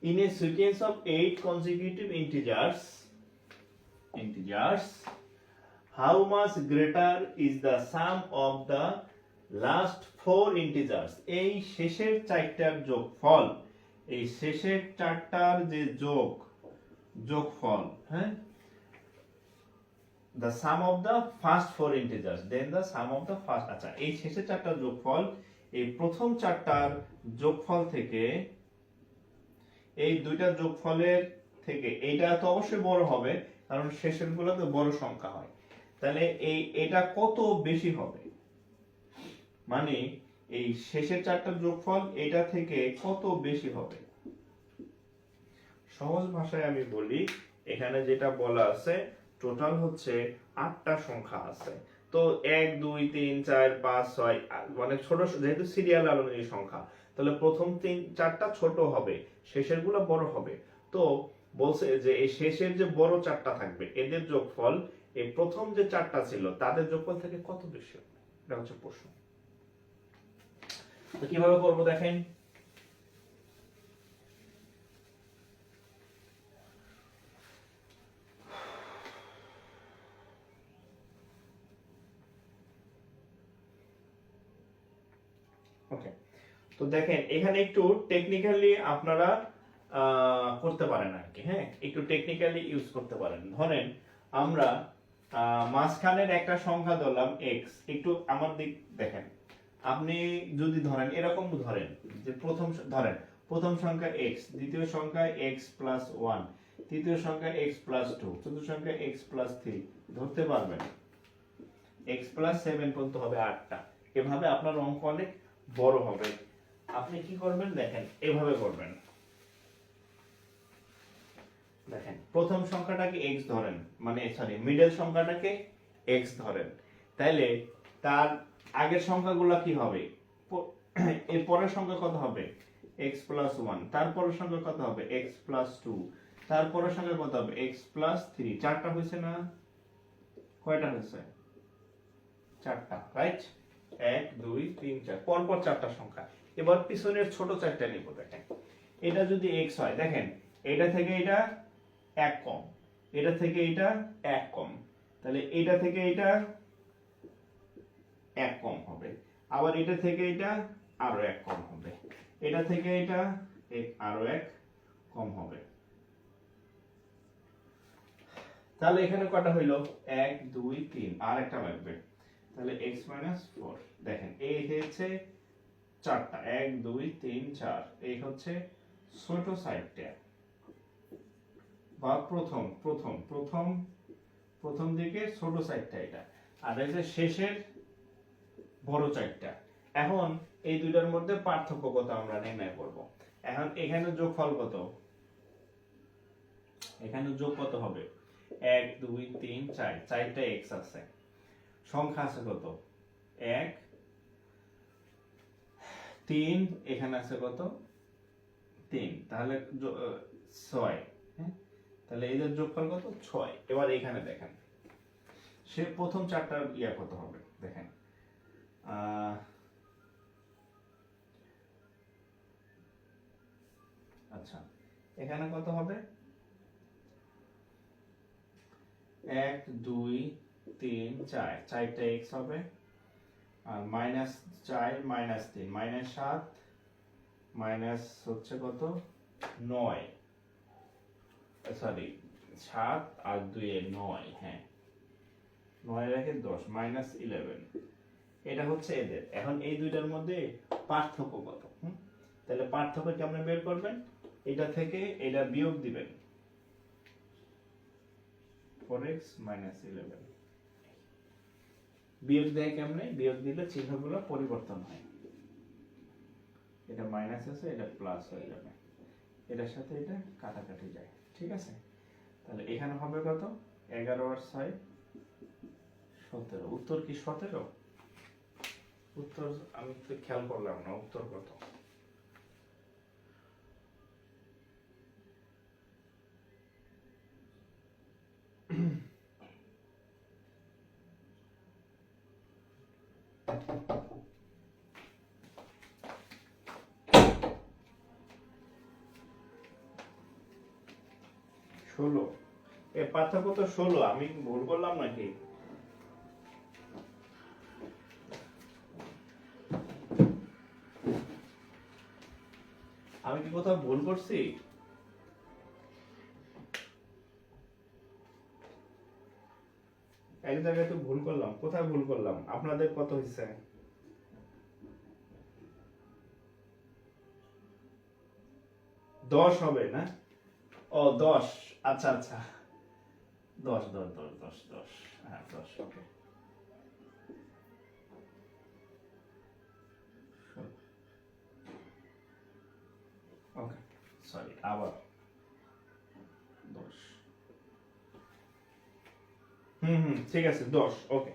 in a sequence of 8 consecutive integers how much greater is the sum of the last four integers, এই শেষের 4টার যোগফল, এই শেষের 4টার যে যোগফল, হ্যাঁ, the sum of the first four integers, then the sum of the first, আচ্ছা, এই শেষের 4টার যোগফল এই প্রথম 4টার যোগফল থেকে, এই দুইটার যোগফলের থেকে এইটা তো অবশ্যই বড় হবে, কারণ শেষের গুলো তো বড় সংখ্যা হয়। তাহলে এটা কত বেশি হবে, মানে এই শেষের 4টার যোগফল এটা থেকে কত বেশি হবে। সহজ ভাষায় আমি বলি, এখানে যেটা বলা আছে টোটাল হচ্ছে 8টা সংখ্যা আছে। তো 1 2 3 4 5 6, মানে ছোট, যেহেতু সিরিয়াল অনুযায়ী সংখ্যা, তাহলে প্রথম 4টা ছোট হবে, শেষের গুলো বড় হবে। তো বলছে যে এই শেষের যে বড় চারটা থাকবে এদের যোগফল এই প্রথম যে চারটা ছিল তাদের যোগফল থেকে কত বেশি হবে, এটা হচ্ছে প্রশ্ন। তো কিভাবে করবো দেখেন, ওকে। তো দেখেন এখানে একটু টেকনিক্যালি আপনারা করতে পারেন আর কি, হ্যাঁ একটু টেকনিক্যালি ইউজ করতে পারেন। ধরেন আমরা মাঝখানের একটা সংখ্যা ধরলাম x, একটু আমার দিক দেখেন। আপনি যদি ধরেন এরকম ধরেন যে প্রথম সংখ্যা x, দ্বিতীয় সংখ্যা x প্লাস 1, তৃতীয় সংখ্যা x প্লাস 2, চতুর্থ সংখ্যা x প্লাস 3 ধরতে পারবেন, x প্লাস 7 পর্যন্ত হবে 8টা। এভাবে আপনার অঙ্ক অনেক বড় হবে। আপনি কি করবেন দেখেন, এভাবে করবেন। দেখেন প্রথম সংখ্যাটাকে x ধরেন, মানে সরি মিডল সংখ্যাটাকে x ধরেন, তাইলে তার আগের সংখ্যাগুলো কি হবে, এর পরের সংখ্যা কত হবে x প্লাস 1, তারপরের সংখ্যা কত হবে x প্লাস 2, তারপরের সংখ্যা কত হবে x প্লাস 3। চারটা হয়েছে না, কয়টা হয়েছে, চারটা, রাইট? 1 2 3 4, পরপর চারটা সংখ্যা। এবার পিছনের ছোট চারটা নিব। দেখেন এটা যদি x হয়, দেখেন এটা থেকে এটা 1 কম, এটা থেকে এটা 1 কম, তাহলে এটা থেকে এটা 1 কম হবে, আবার এটা থেকে এটা আরো 1 কম হবে, এটা থেকে এটা আরো 1 কম হবে। তাহলে এখানে কয়টা হইলো, 1 2 3, আর একটা লাগবে, তাহলে x 4। দেখেন এই হচ্ছে চারটা, 1 2 3 4, এই হচ্ছে ছোট সাইডটা বা প্রথম দিকে ছোট সাইডটা এটা, আর এই যে শেষের বড় চারটা। এখন এই দুইটার মধ্যে পার্থক্য কত আমরা নির্ণয় করব। এখন এখানে যোগফল কত, এখানে যোগ কত হবে, 1 2 3 4, চারটা x আছে, সংখ্যা আছে কত 1 3, এখানে আছে কত 3, তাহলে 6, হ্যাঁ তাহলে এদের যোগফল কত 6। এবার এখানে দেখেন সে প্রথম চারটার ইয়া কত হবে, দেখেন আচ্ছা এখানে কত হবে, 1 2 3 4, চারটা x হবে, আর -4 -3 -7, মাইনাস হচ্ছে কত 9, সরি 7 আর 2 এ 9, হ্যাঁ 9 রেখে 10 -11, এটা হচ্ছে এদের। এখন এই দুইটার মধ্যে পার্থক্য কত, তাহলে পার্থক্য কেমনে বের করবেন, এটা থেকে এটা বিয়োগ দিবেন, 4x -11, বিয়োগ দেয় কেমনে, বিয়োগ দিলে চিহ্নগুলো পরিবর্তন হয়, এটা মাইনাস আছে এটা প্লাস হয়ে যাবে, এটার সাথে এটা কাটাকাটি যায়, ঠিক আছে? তাহলে এখানে হবে কত, 11 আর 6 17, উত্তর কি 17? উত্তর আমি তো খেয়াল করলাম না, উত্তর কত? ষোলো, এর পার্থক্য তো 16, আমি ভুল করলাম নাকি? আমি কি কোথাও ভুল করছি? এক জায়গায় তো ভুল করলাম, কোথায় ভুল করলাম? আপনাদের কত হয়েছে? 10 হবে না? ও 10, আচ্ছা আচ্ছা 10 10 10 10 10, হ্যাঁ 10, ওকে। ওকে সরি, আবার 10, ঠিক আছে 10, ওকে।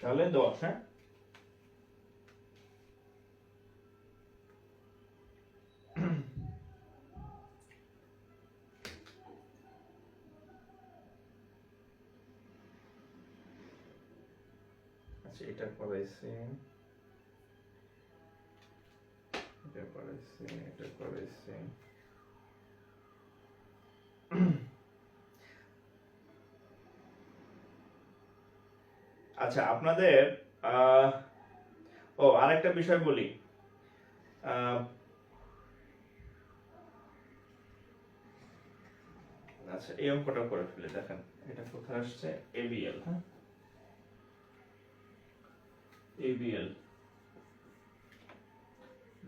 তাহলে 10, হ্যাঁ? আচ্ছা, এটা করাইছি, এটা করাইছি, এটা করাইছি। আচ্ছা, আপনাদের আরেকটা বিষয় বলি। আচ্ছা, এই অঙ্কটা করে ফেলে দেখেন, এটা কোথায় আসছে? ABL, হ্যাঁ, ABL,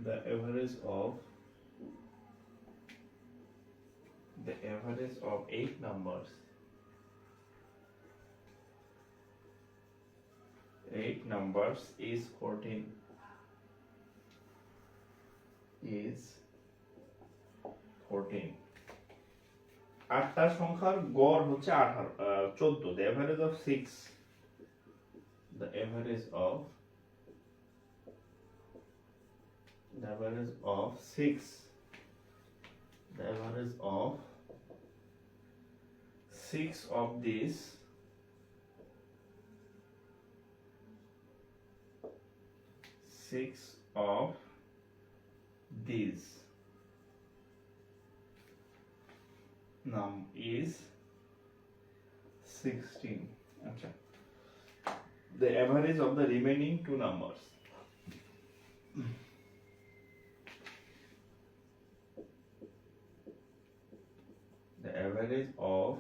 the average of 8 numbers, 8 numbers is 14, is 14। 8টা সংখ্যার গড় হচ্ছে 14। the average of 6, the average of 6, the average of 6 of these is 16. আচ্ছা, the average of the remaining two numbers, the average of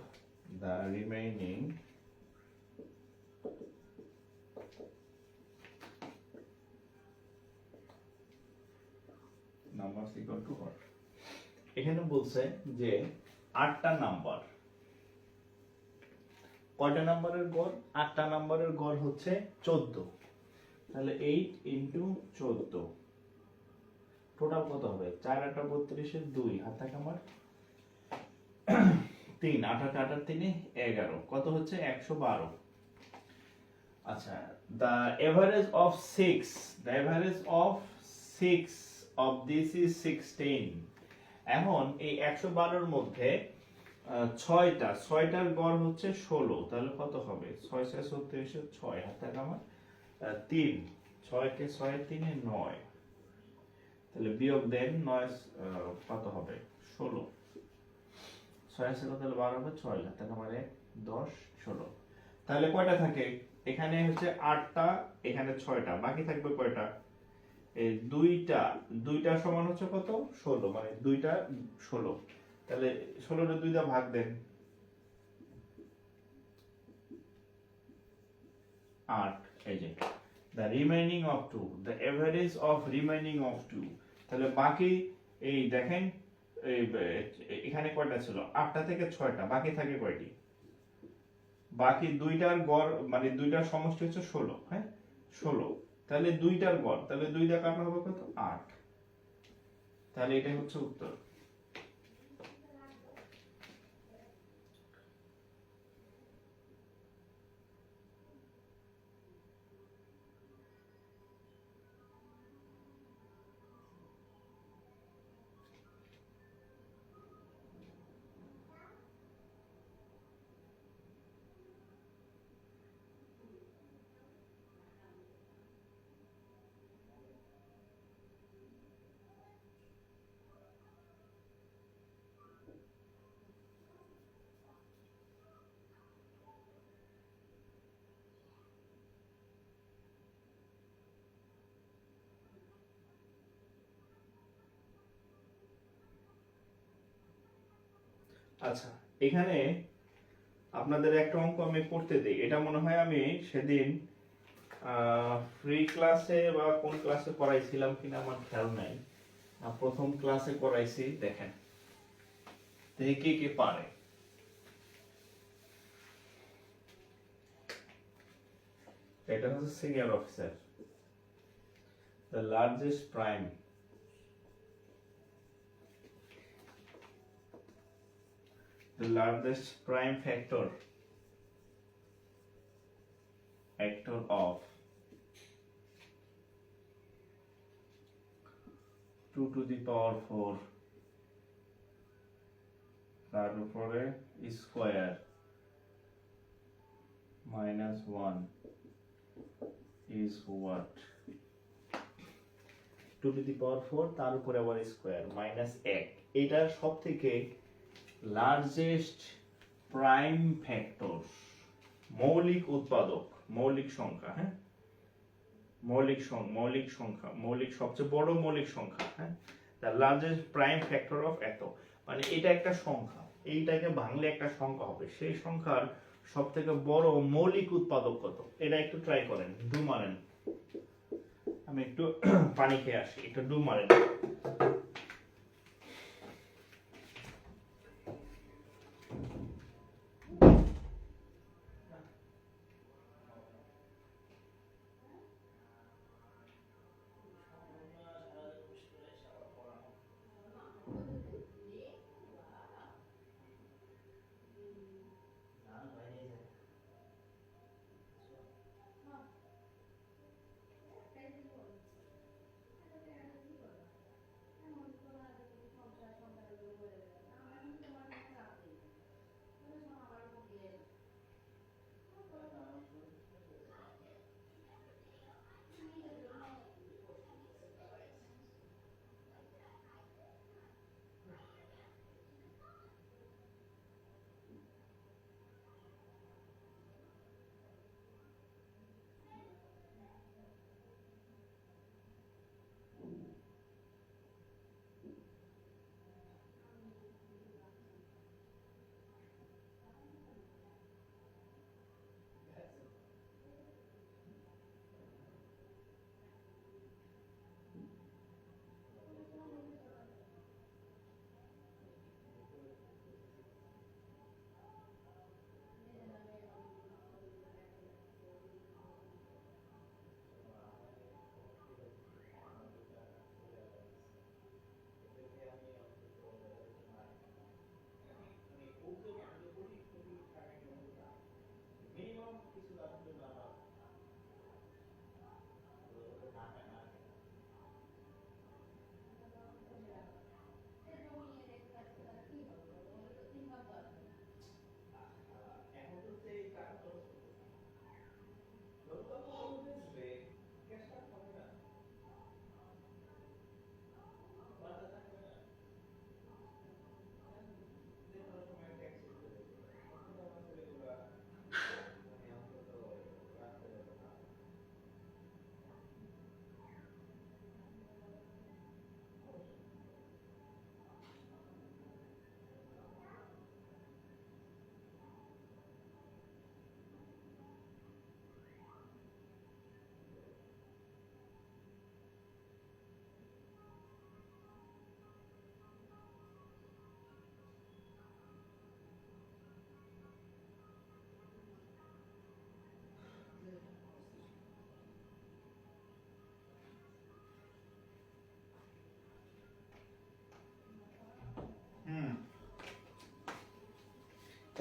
the remaining numbers equal to what? এখানে বলছে যে 8টা number, কয়টা নাম্বারের গড়? 8টা নাম্বারের গড় হচ্ছে 14। তাহলে 8 ইনটু 14, টোটাল কত হবে? 4 8 32 2, হাত থাকে আমার 3, 8 8 8 3 11, কত হচ্ছে? 112। আচ্ছা, the average of 6, the average of 6 of this is 16। এখন এই 112 এর মধ্যে 6টার গড় হচ্ছে 16, তাহলে কত হবে? 6 6 36 6, হাত থাকে আমার 3, 6 কে 6 3 9, তাহলে বিয়োগ দেন 9 কত হবে? 16, 6 আছে তাহলে 12 হবে, 6 হাত থাকে আমার 1 10 16। তাহলে কয়টা থাকে? এখানে হচ্ছে 8টা, এখানে 6টা, বাকি থাকবে কয়টা? এই দুইটা সমান হচ্ছে কত? 16, মানে 2টা 16। তাহলে 16 এর 2 দিয়ে ভাগ দেন, 8। এই যে the remaining of 2, the average of remaining of 2। তাহলে বাকি এই দেখেন, এখানে কয়টা ছিল? 8টা থেকে 6টা, বাকি থাকে কয়টি? বাকি দুইটার গড়, মানে দুইটার সমষ্টি হচ্ছে 16, হ্যাঁ, 16। তাহলে দুইটার গড়, তাহলে 2 দিয়ে কাটা হবে কত? 8। তাহলে এটাই হচ্ছে উত্তর। আচ্ছা, এখানে আপনাদের একটা অঙ্ক আমি করতে দিই। এটা মনে হয় আমি সেদিন ফ্রি ক্লাসে বা কোন ক্লাসে করাইছিলাম কিনা আমার খেয়াল নাই। প্রথম ক্লাসে করাইছি, দেখেন দেখে কে পারে। এটা হচ্ছে senior officer. The largest prime, the largest prime factor of 2 to the power 4 তার উপরে square minus 1 is what? 2 to the power 4 তার উপরে আবার স্কয়ার মাইনাস 1, এটা সব থেকে লার্জেস্ট প্রাইম ফ্যাক্টর, মৌলিক উৎপাদক, মৌলিক সংখ্যা, হ্যাঁ মৌলিক সবচেয়ে বড় মৌলিক সংখ্যা, হ্যাঁ the largest prime factor of এত, মানে এটা একটা সংখ্যা, এইটাকে ভাঙলে একটা সংখ্যা হবে, সেই সংখ্যার সব থেকে বড় মৌলিক উৎপাদক কত, এটা একটু ট্রাই করেন, ডু মারেন। আমি একটু পানি খেয়ে আসি, একটু ডু মারেন।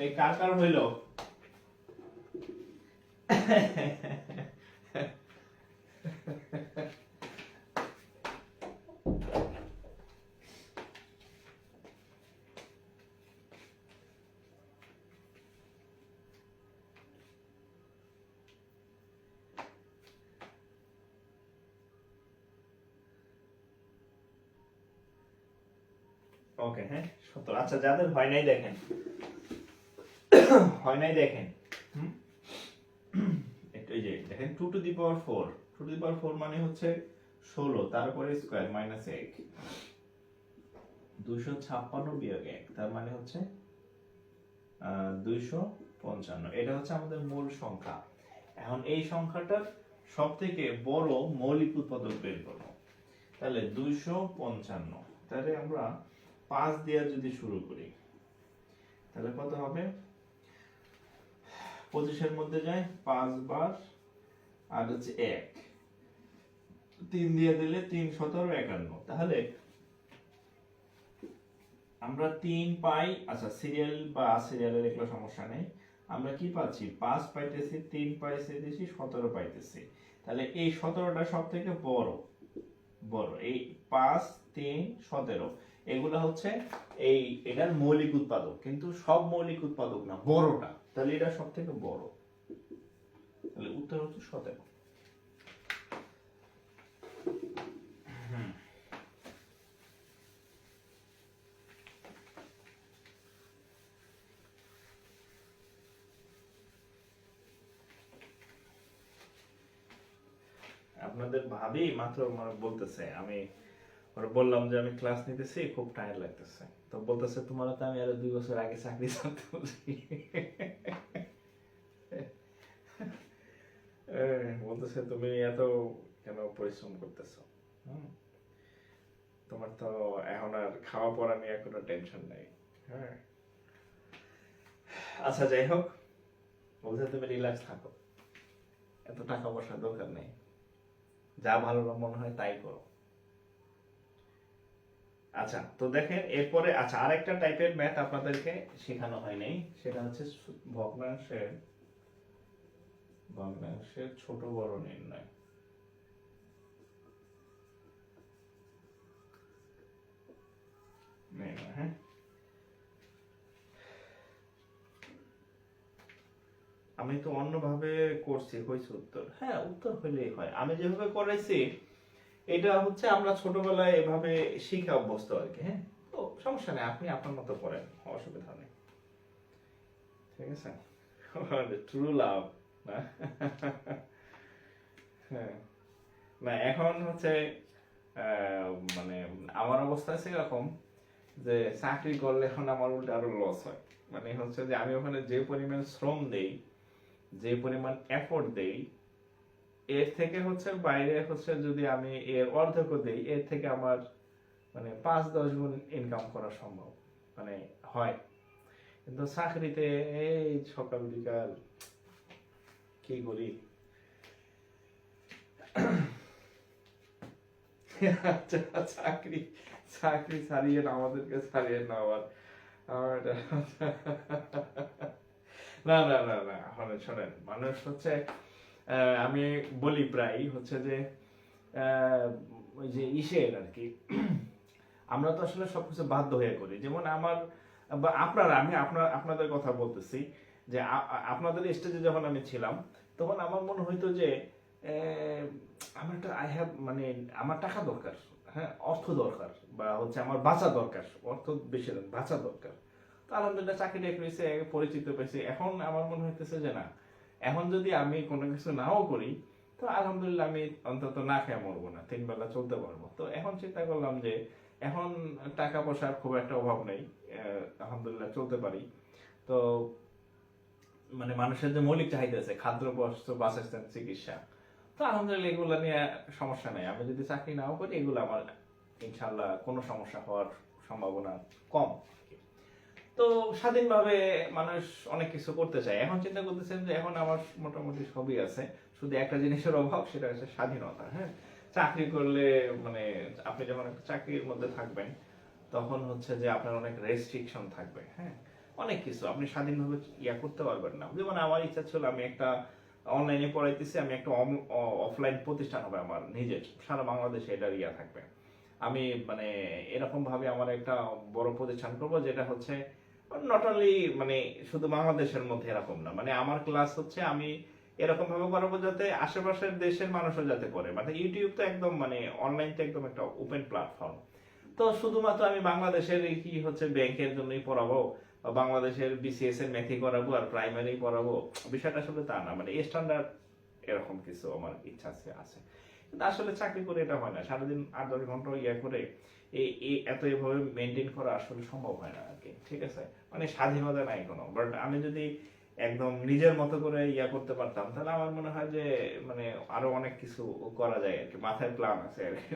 এই কার কার হইল? ওকে, হ্যাঁ 17। আচ্ছা, যাদের হয় নাই দেখেন, হয় নাই দেখেন, একটু এই যে দেখেন 2 to the power 4, 2 to the পাওয়ার 4 মানে হচ্ছে 16, তারপরে স্কয়ার মাইনাস 1, 256 বিয়োগ 1, তার মানে হচ্ছে 255। এটা হচ্ছে আমাদের মূল সংখ্যা। এখন এই সংখ্যাটার সব থেকে বড় মৌলিক উৎপাদক বের করব। তাহলে 255, তাহলে আমরা 5 দিয়ে যদি শুরু করি তাহলে কত হবে? 25 মধ্যে যায় 5 বার, আর হচ্ছে 1, 3 দিয়ে দিলে 3 17 51। তাহলে আমরা 3 পাই। আচ্ছা, সিরিয়াল বা সিরিয়ালের এগুলো সমস্যা নেই। আমরা কি পাচ্ছি? 5 পাইতেছি, 3 পাইতেছি, 17 পাইতেছি। তাহলে এই 17টা সব থেকে বড় বড় এই 5 3 17 এগুলা হচ্ছে এটার মৌলিক উৎপাদক, কিন্তু সব মৌলিক উৎপাদক না, বড়টা। তাহলে এটা সব থেকে বড়, তাহলে উত্তর হচ্ছে 17। আপনাদের ভাবি মাত্র বলতেছে, আমি ওরা বললাম যে আমি ক্লাস নিতেছি, খুব টায়ার্ড লাগতেছে, তো বলতেছে তোমার তো আমি আরো 2 বছর আগে চাকরি করতে বলছি। বলতেছে তুমি এত কেন পরিশ্রম করতেছো, তোমার তো এখন আর খাওয়া পড়া নিয়ে কোনো টেনশন নাই। হ্যাঁ, আচ্ছা যাই হোক, বলছে তুমি রিল্যাক্স থাকো, এত টাকা পয়সার দরকার নেই, যা ভালো মনে হয় তাই করো। আচ্ছা, তো দেখেন এরপরে, আচ্ছা আরেকটা টাইপের ম্যাথ আপনাদেরকে শেখানো হয় নাই, সেটা হচ্ছে ভগ্নাংশের ভগ্নাংশের ছোট বড় নির্ণয়। হ্যাঁ, আমি তো অন্যভাবে করছি, হয়েছে উত্তর। হ্যাঁ, উত্তর হইলেই হয়, আমি যেভাবে করাইছি এটা হচ্ছে আমরা ছোটবেলায় এভাবে শিখে অভ্যস্ত আর কি। হ্যাঁ, তো সমস্যা নেই, আপনি আপনার মতো করেন, অসুবিধা নেই, ঠিক আছে। ট্রু লাভ না। হ্যাঁ, না এখন হচ্ছে মানে আমার অবস্থা আছে এরকম যে চাকরি করলে এখন আমার উল্টো আরো লস হয়। মানে হচ্ছে যে আমি ওখানে যে পরিমাণ শ্রম দেই, যে পরিমাণ এফোর্ট দেই, এর থেকে হচ্ছে বাইরে হচ্ছে যদি আমি এর অর্ধেক দেই, এর থেকে আমার মানে 5-10 গুণ ইনকাম করা সম্ভব মানে হয়। কিন্তু চাকরিতে এই সকাল বিকাল কি করি। চাকরি চাকরি ছাড়িয়ে না, আমাদেরকে ছাড়িয়ে না আবার। না না না না, শোনেন, মানুষ হচ্ছে আমি বলি প্রায় হচ্ছে যে ওই যে ইসের আর কি, আমরা তো আসলে সবকিছু বাধ্য হয়ে করি। যেমন আমার বা আপনারা, আমি আপনাদের কথা বলতেছি যে আপনাদের স্টেজে যখন আমি ছিলাম, তখন আমার মনে হইতো যে আমার একটা আই হ্যাভ মানে আমার টাকা দরকার, হ্যাঁ অর্থ দরকার, বা হচ্ছে আমার বাঁচা দরকার, অর্থ বেশি বাঁচা দরকার। তো আলহামদুলিল্লাহ চাকরি পেয়েছে, পরিচিত পেয়েছে। এখন আমার মনে হইতেছে যে না, এখন যদি আমি কোনো কিছু নাও করি, তো আলহামদুলিল্লাহ আমি অন্তত না খেয়ে মরবো না, 3 বেলা চলতে পারবো। তো এখন চিন্তা করলাম যে এখন টাকা পয়সার খুব একটা অভাব নেই, আলহামদুলিল্লাহ চলতে পারি। তো মানে মানুষের যে মৌলিক চাহিদা আছে, খাদ্য, বস্ত্র, বাসস্থান, চিকিৎসা, তো আলহামদুলিল্লাহ এগুলো নিয়ে সমস্যা নেই। আমি যদি চাকরি নাও করি, এগুলো আমার ইনশাল্লাহ কোনো সমস্যা হওয়ার সম্ভাবনা কম। তো স্বাধীনভাবে মানুষ অনেক কিছু করতে চায়। এখন চিন্তা করতেছেন যে এখন আমার মোটামুটি সবই আছে, শুধু একটা জিনিসের অভাব, সেটা হচ্ছে স্বাধীনতা। হ্যাঁ, চাকরি করলে মানে আপনি যখন একটা চাকরির মধ্যে থাকবেন, তখন হচ্ছে যে আপনার অনেক রেস্ট্রিকশন থাকবে। হ্যাঁ, অনেক কিছু আপনি স্বাধীনভাবে করতে পারবেন না। যেমন আমার ইচ্ছা ছিল আমি একটা অনলাইনে পড়াইতেছি, আমি একটা অফলাইন প্রতিষ্ঠান হবে আমার নিজের, সারা বাংলাদেশে এটার থাকবে। আমি মানে এরকম ভাবে আমার একটা বড় প্রতিষ্ঠান করবো, যেটা হচ্ছে নট অনলি মানে শুধু বাংলাদেশের মধ্যে এরকম না, মানে আমার ক্লাস হচ্ছে আমি এরকম ভাবে করাবো যাতে আশেপাশের দেশের মানুষও যাতে করে। মানে ইউটিউব তো একদম মানে অনলাইন তো একদম একটা ওপেন প্ল্যাটফর্ম। তো শুধুমাত্র আমি বাংলাদেশের কি হচ্ছে ব্যাংকের জন্যই পড়াবো, বা বাংলাদেশের বিসিএস এর ম্যাথই করাবো আর প্রাইমারি পড়াবো, বিষয়টা আসলে তা না। মানে স্ট্যান্ডার্ড এরকম কিছু আমার ইচ্ছা আছে। কিন্তু আসলে চাকরি করে এটা হয় না, সারাদিন 8-10 ঘন্টা করে এই এত এভাবে মেনটেন করা আসলে সম্ভব হয় না আর কি। ঠিক আছে, মানে স্বাধীনতা নাই কোনো। বাট আমি যদি একদম নিজের মতো করে করতে পারতাম, তাহলে আমার মনে হয় যে মানে আরো অনেক কিছু করা যায় আর কি, মাথায় প্ল্যান আছে আর কি।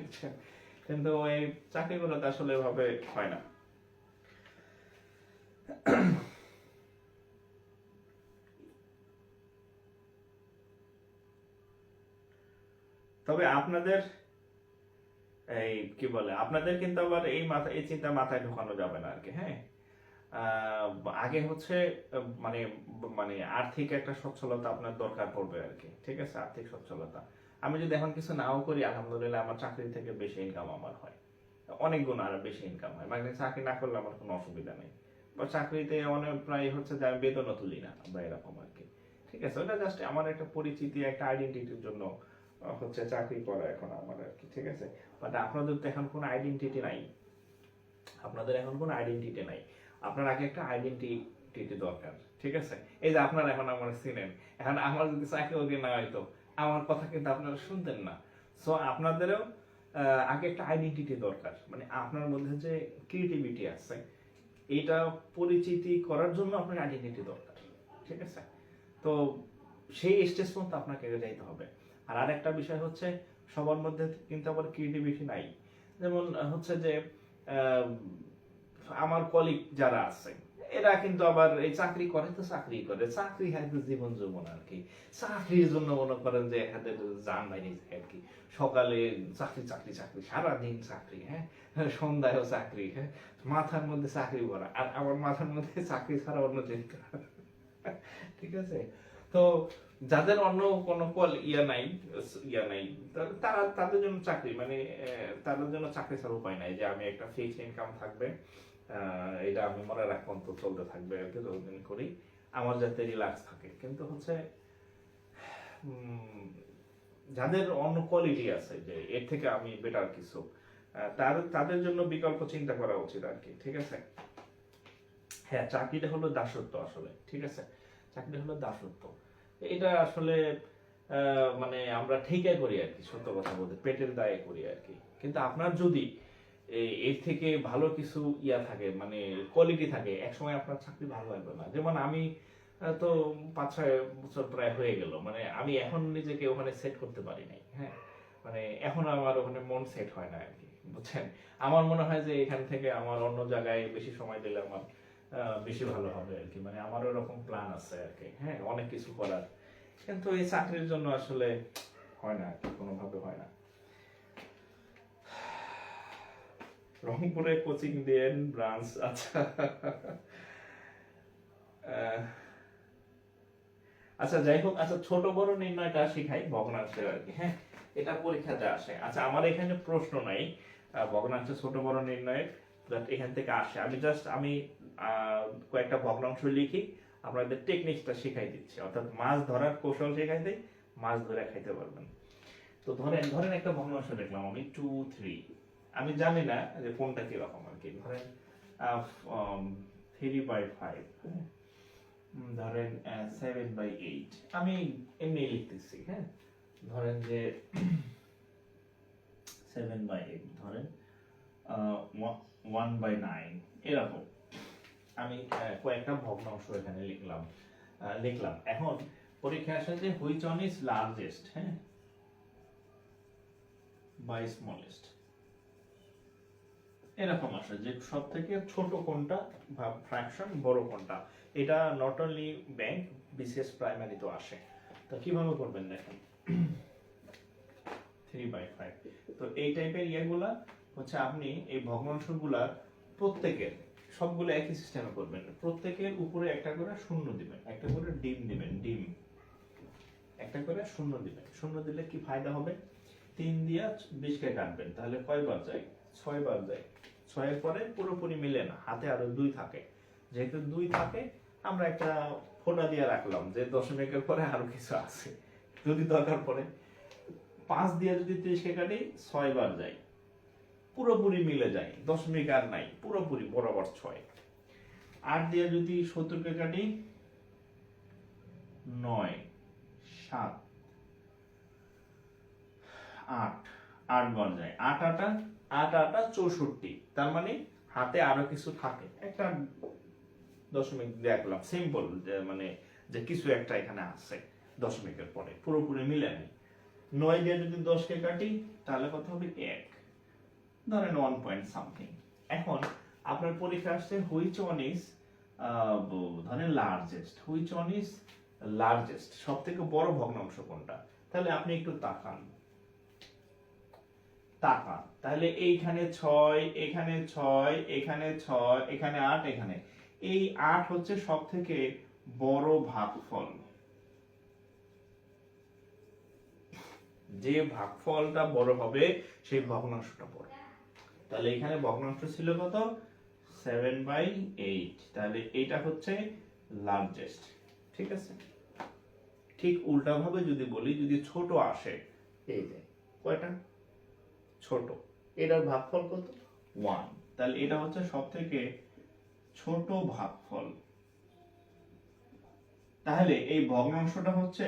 কিন্তু এই চাকরিগুলোতে আসলে এভাবে হয় না। তবে আপনাদের এই কি বলে, আপনাদের কিন্তু আবার এই চিন্তা মাথায় ঢোকানো যাবে না আর কি। হ্যাঁ, আগে হচ্ছে মানে মানে আর্থিক একটা সচ্ছলতা আপনার দরকার পড়বে আর কি। ঠিক আছে, আর্থিক সচ্ছলতা। আমি যদি এখন কিছু নাও করি, আলহামদুলিল্লাহ আমার চাকরি থেকে বেশি ইনকাম আমার হয়, অনেক গুণ আরো বেশি ইনকাম হয়। মানে চাকরি না করলে আমার কোনো অসুবিধা নেই, বা চাকরিতে অনেক প্রায় হচ্ছে যে আমি বেতনও তুলি না বা এরকম আর কি। ঠিক আছে, ওটা জাস্ট আমার একটা পরিচিতি, একটা আইডেন্টিটির জন্য হচ্ছে চাকরি করা এখন আমার আর কি। ঠিক আছে, বাট আপনাদের তো এখন কোনো আইডেন্টিটি নাই, আপনাদের এখন কোনো আইডেন্টিটি নাই। আপনার আগে একটা আইডেন্টিটি দরকার। ঠিক আছে, এই যে আপনারা এখন আমার চিনেন, এখন আমার যদি চাকরি বাকরি না হইতো আমার কথা কিন্তু আপনারা শুনতেন না। সো আপনাদেরও আগে একটা আইডেন্টিটি দরকার, মানে আপনার মধ্যে যে ক্রিয়েটিভিটি আছে এটা পরিচিতি করার জন্য আপনার আইডেন্টিটি দরকার। ঠিক আছে, তো সেই স্টেজ পর্যন্ত আপনাকে যাইতে হবে। আর আরেকটা বিষয় হচ্ছে সবার মধ্যে কিন্তু আবার ক্রিয়েটিভিটি নাই। যেমন হচ্ছে যে আমার কলিগ যারা আছে এরা কিন্তু আবার এই চাকরি করে, তো চাকরি করে, চাকরি হাতে জীবন যৌবন আর কি। চাকরির জন্য মনে করেন যে এখানে যান বাইরে যায় আর কি। সকালে চাকরি চাকরি চাকরি, সারাদিন চাকরি, হ্যাঁ, সন্ধ্যায়ও চাকরি, হ্যাঁ, মাথার মধ্যে চাকরি ভরা, আর আমার মাথার মধ্যে চাকরি ছাড়া অন্য চিন্তা। ঠিক আছে, তো যাদের অন্য কোনো ইয়া নাই তারা, তাদের জন্য চাকরি মানে তাদের জন্য চাকরি ছাড়া উপায় নাই যে আমি একটা ফিক্সড ইনকাম থাকবে, এটা আমি মনে রাখ পর্যন্ত চলতে থাকবে আর কি, যতদিন করি আমার যাতে রিল্যাক্স থাকে। কিন্তু হচ্ছে যাদের অন্য কোয়ালিটি আছে যে এর থেকে আমি বেটার কিছু, তাদের জন্য বিকল্প চিন্তা করা উচিত আর কি। ঠিক আছে, হ্যাঁ, চাকরিটা হলো দাসত্ব আসলে। ঠিক আছে, চাকরিটা হলো দাসত্ব, এটা আসলে মানে আমরা ঠিকই করি আর কি, সত্য কথা বলতে পেটের দায়ে করি আর কি। কিন্তু আপনার যদি এর থেকে ভালো কিছু ইয়া থাকে, মানে কোয়ালিটি থাকে, একসময় আপনার চাকরি ভালো লাগবে না। যেমন আমি তো 5-6 বছর প্রায় হয়ে গেল, মানে আমি এখন নিজেকে ওখানে সেট করতে পারি নাই। হ্যাঁ, মানে এখন আমার ওখানে মন সেট হয় না আর কি, বুঝছেন। আমার মনে হয় যে এখান থেকে আমার অন্য জায়গায় বেশি সময় দিলে আমার বেশি ভালো হবে আর কি। মানে আমার ওরকম প্ল্যান আছে আর কি, হ্যাঁ, অনেক কিছু করার। কিন্তু এই চাকরির জন্য আসলে হয় না আর কি, কোনোভাবে হয় না। রংপুরে কোচিং দেন ব্রাঞ্চ, আচ্ছা। আচ্ছা, যাই হোক, আচ্ছা ছোট বড় নির্ণয়টা শিখাই ভগ্নাংশের আর কি। হ্যাঁ, এটা পরীক্ষাতে আসে। আচ্ছা, আমার এখানে প্রশ্ন নাই ভগ্নাংশের ছোট বড় নির্ণয়ের, এখান থেকে আসে। আমি কয়েকটা ভগ্নাংশ লিখি, আপনাদের টেকনিকটা শিখাই দিচ্ছি, অর্থাৎ মাছ ধরার কৌশল শিখাই দিই, মাছ ধরে খাইতে পারবেন। তো ধরেন একটা ভগ্নাংশ লিখলাম আমি 2-3, আমি জানি না যে কোনটা কিরকম আর কি। ধরেন 3/5, ধরেন 7/8, আমি এমনি লিখতেছি। হ্যাঁ, ধরেন যে 7/8, ধরেন 1/9, এরকম আমি কয়েকটা ভগ্নাংশ এখানে লিখলাম। এখন পরীক্ষা আসে যে হুইচ ওয়ান ইজ লার্জেস্ট, হ্যাঁ, বাই স্মলেস্ট, এরকম আসে যে সব থেকে ছোট কোনটা বা ফ্র্যাকশন বড় কোনটা। এটা not only bank, BCS primary তো আসে। তো কিভাবে করবেন দেখেন, 3/5, তো এই টাইপের ইয়েগুলা হচ্ছে আপনি এই ভগ্নাংশগুলা প্রত্যেকের সবগুলো একই সিস্টেমে করবেন। প্রত্যেকের উপরে একটা করে শূন্য দিবেন, একটা করে ডিম দিবেন, একটা করে শূন্য দিবেন। শূন্য দিলে কি ফায়দা হবে, 3 দিয়া 20কে কাটবেন, তাহলে কয়বার যায়, 6 বার যায়। 6 এর পরে পুরোপুরি মিলে না, হাতে আরো 2 থাকে। যেহেতু 2 থাকে, আমরা একটা ফোঁটা দিয়ে রাখলাম যে দশমিকের পরে আরো কিছু আছে, যদি দরকার পড়ে। 5 দিয়ে যদি 30কে কাটি 6 বার যায়, পুরোপুরি মিলে যায়, দশমিক আর নাই, পুরোপুরি বরাবর 6। 8 দিয়ে যদি 70কে কাটি 9, 7, 8, 8 বার যায়, 8 8 64, তার মানে হাতে আরো কিছু থাকে, একটা দশমিক দেখলাম, সিম্পল, মানে যে কিছু একটা এখানে আছে দশমিকের পরে, পুরোপুরি মিলে নেই। 9 দিয়ে যদি 10কে কাটি তাহলে কত হবে, 1। ধরেন 1 পয়েন্ট সামথিং। এখন আপনার পরীক্ষা আসছে হুইচ ওয়ান ইজ ধরেন largest, which one is largest, সব থেকে বড় ভগ্নাংশ কোনটা? তাহলে আপনি একটু তাকান, তাহলে এইখানে 6, এখানে 6, এখানে 6, এখানে 8, এখানে এই 8 হচ্ছে সব থেকে বড় ভাগফল। যে ভাগফলটা বড় হবে সেই ভগ্নাংশটা বড়। তাহলে এখানে ভগ্নাংশ ছিল কত? 7/8। তাহলে এটা হচ্ছে লার্জেস্ট। ঠিক আছে, ঠিক উল্টা ভাবে যদি বলি, যদি ছোট আসে, এই যে কয়টা ছোট, এটার ভাগফল কত? 1। তাহলে এটা হচ্ছে সব থেকে ছোট ভাগফল। তাহলে এই ভগ্নাংশটা হচ্ছে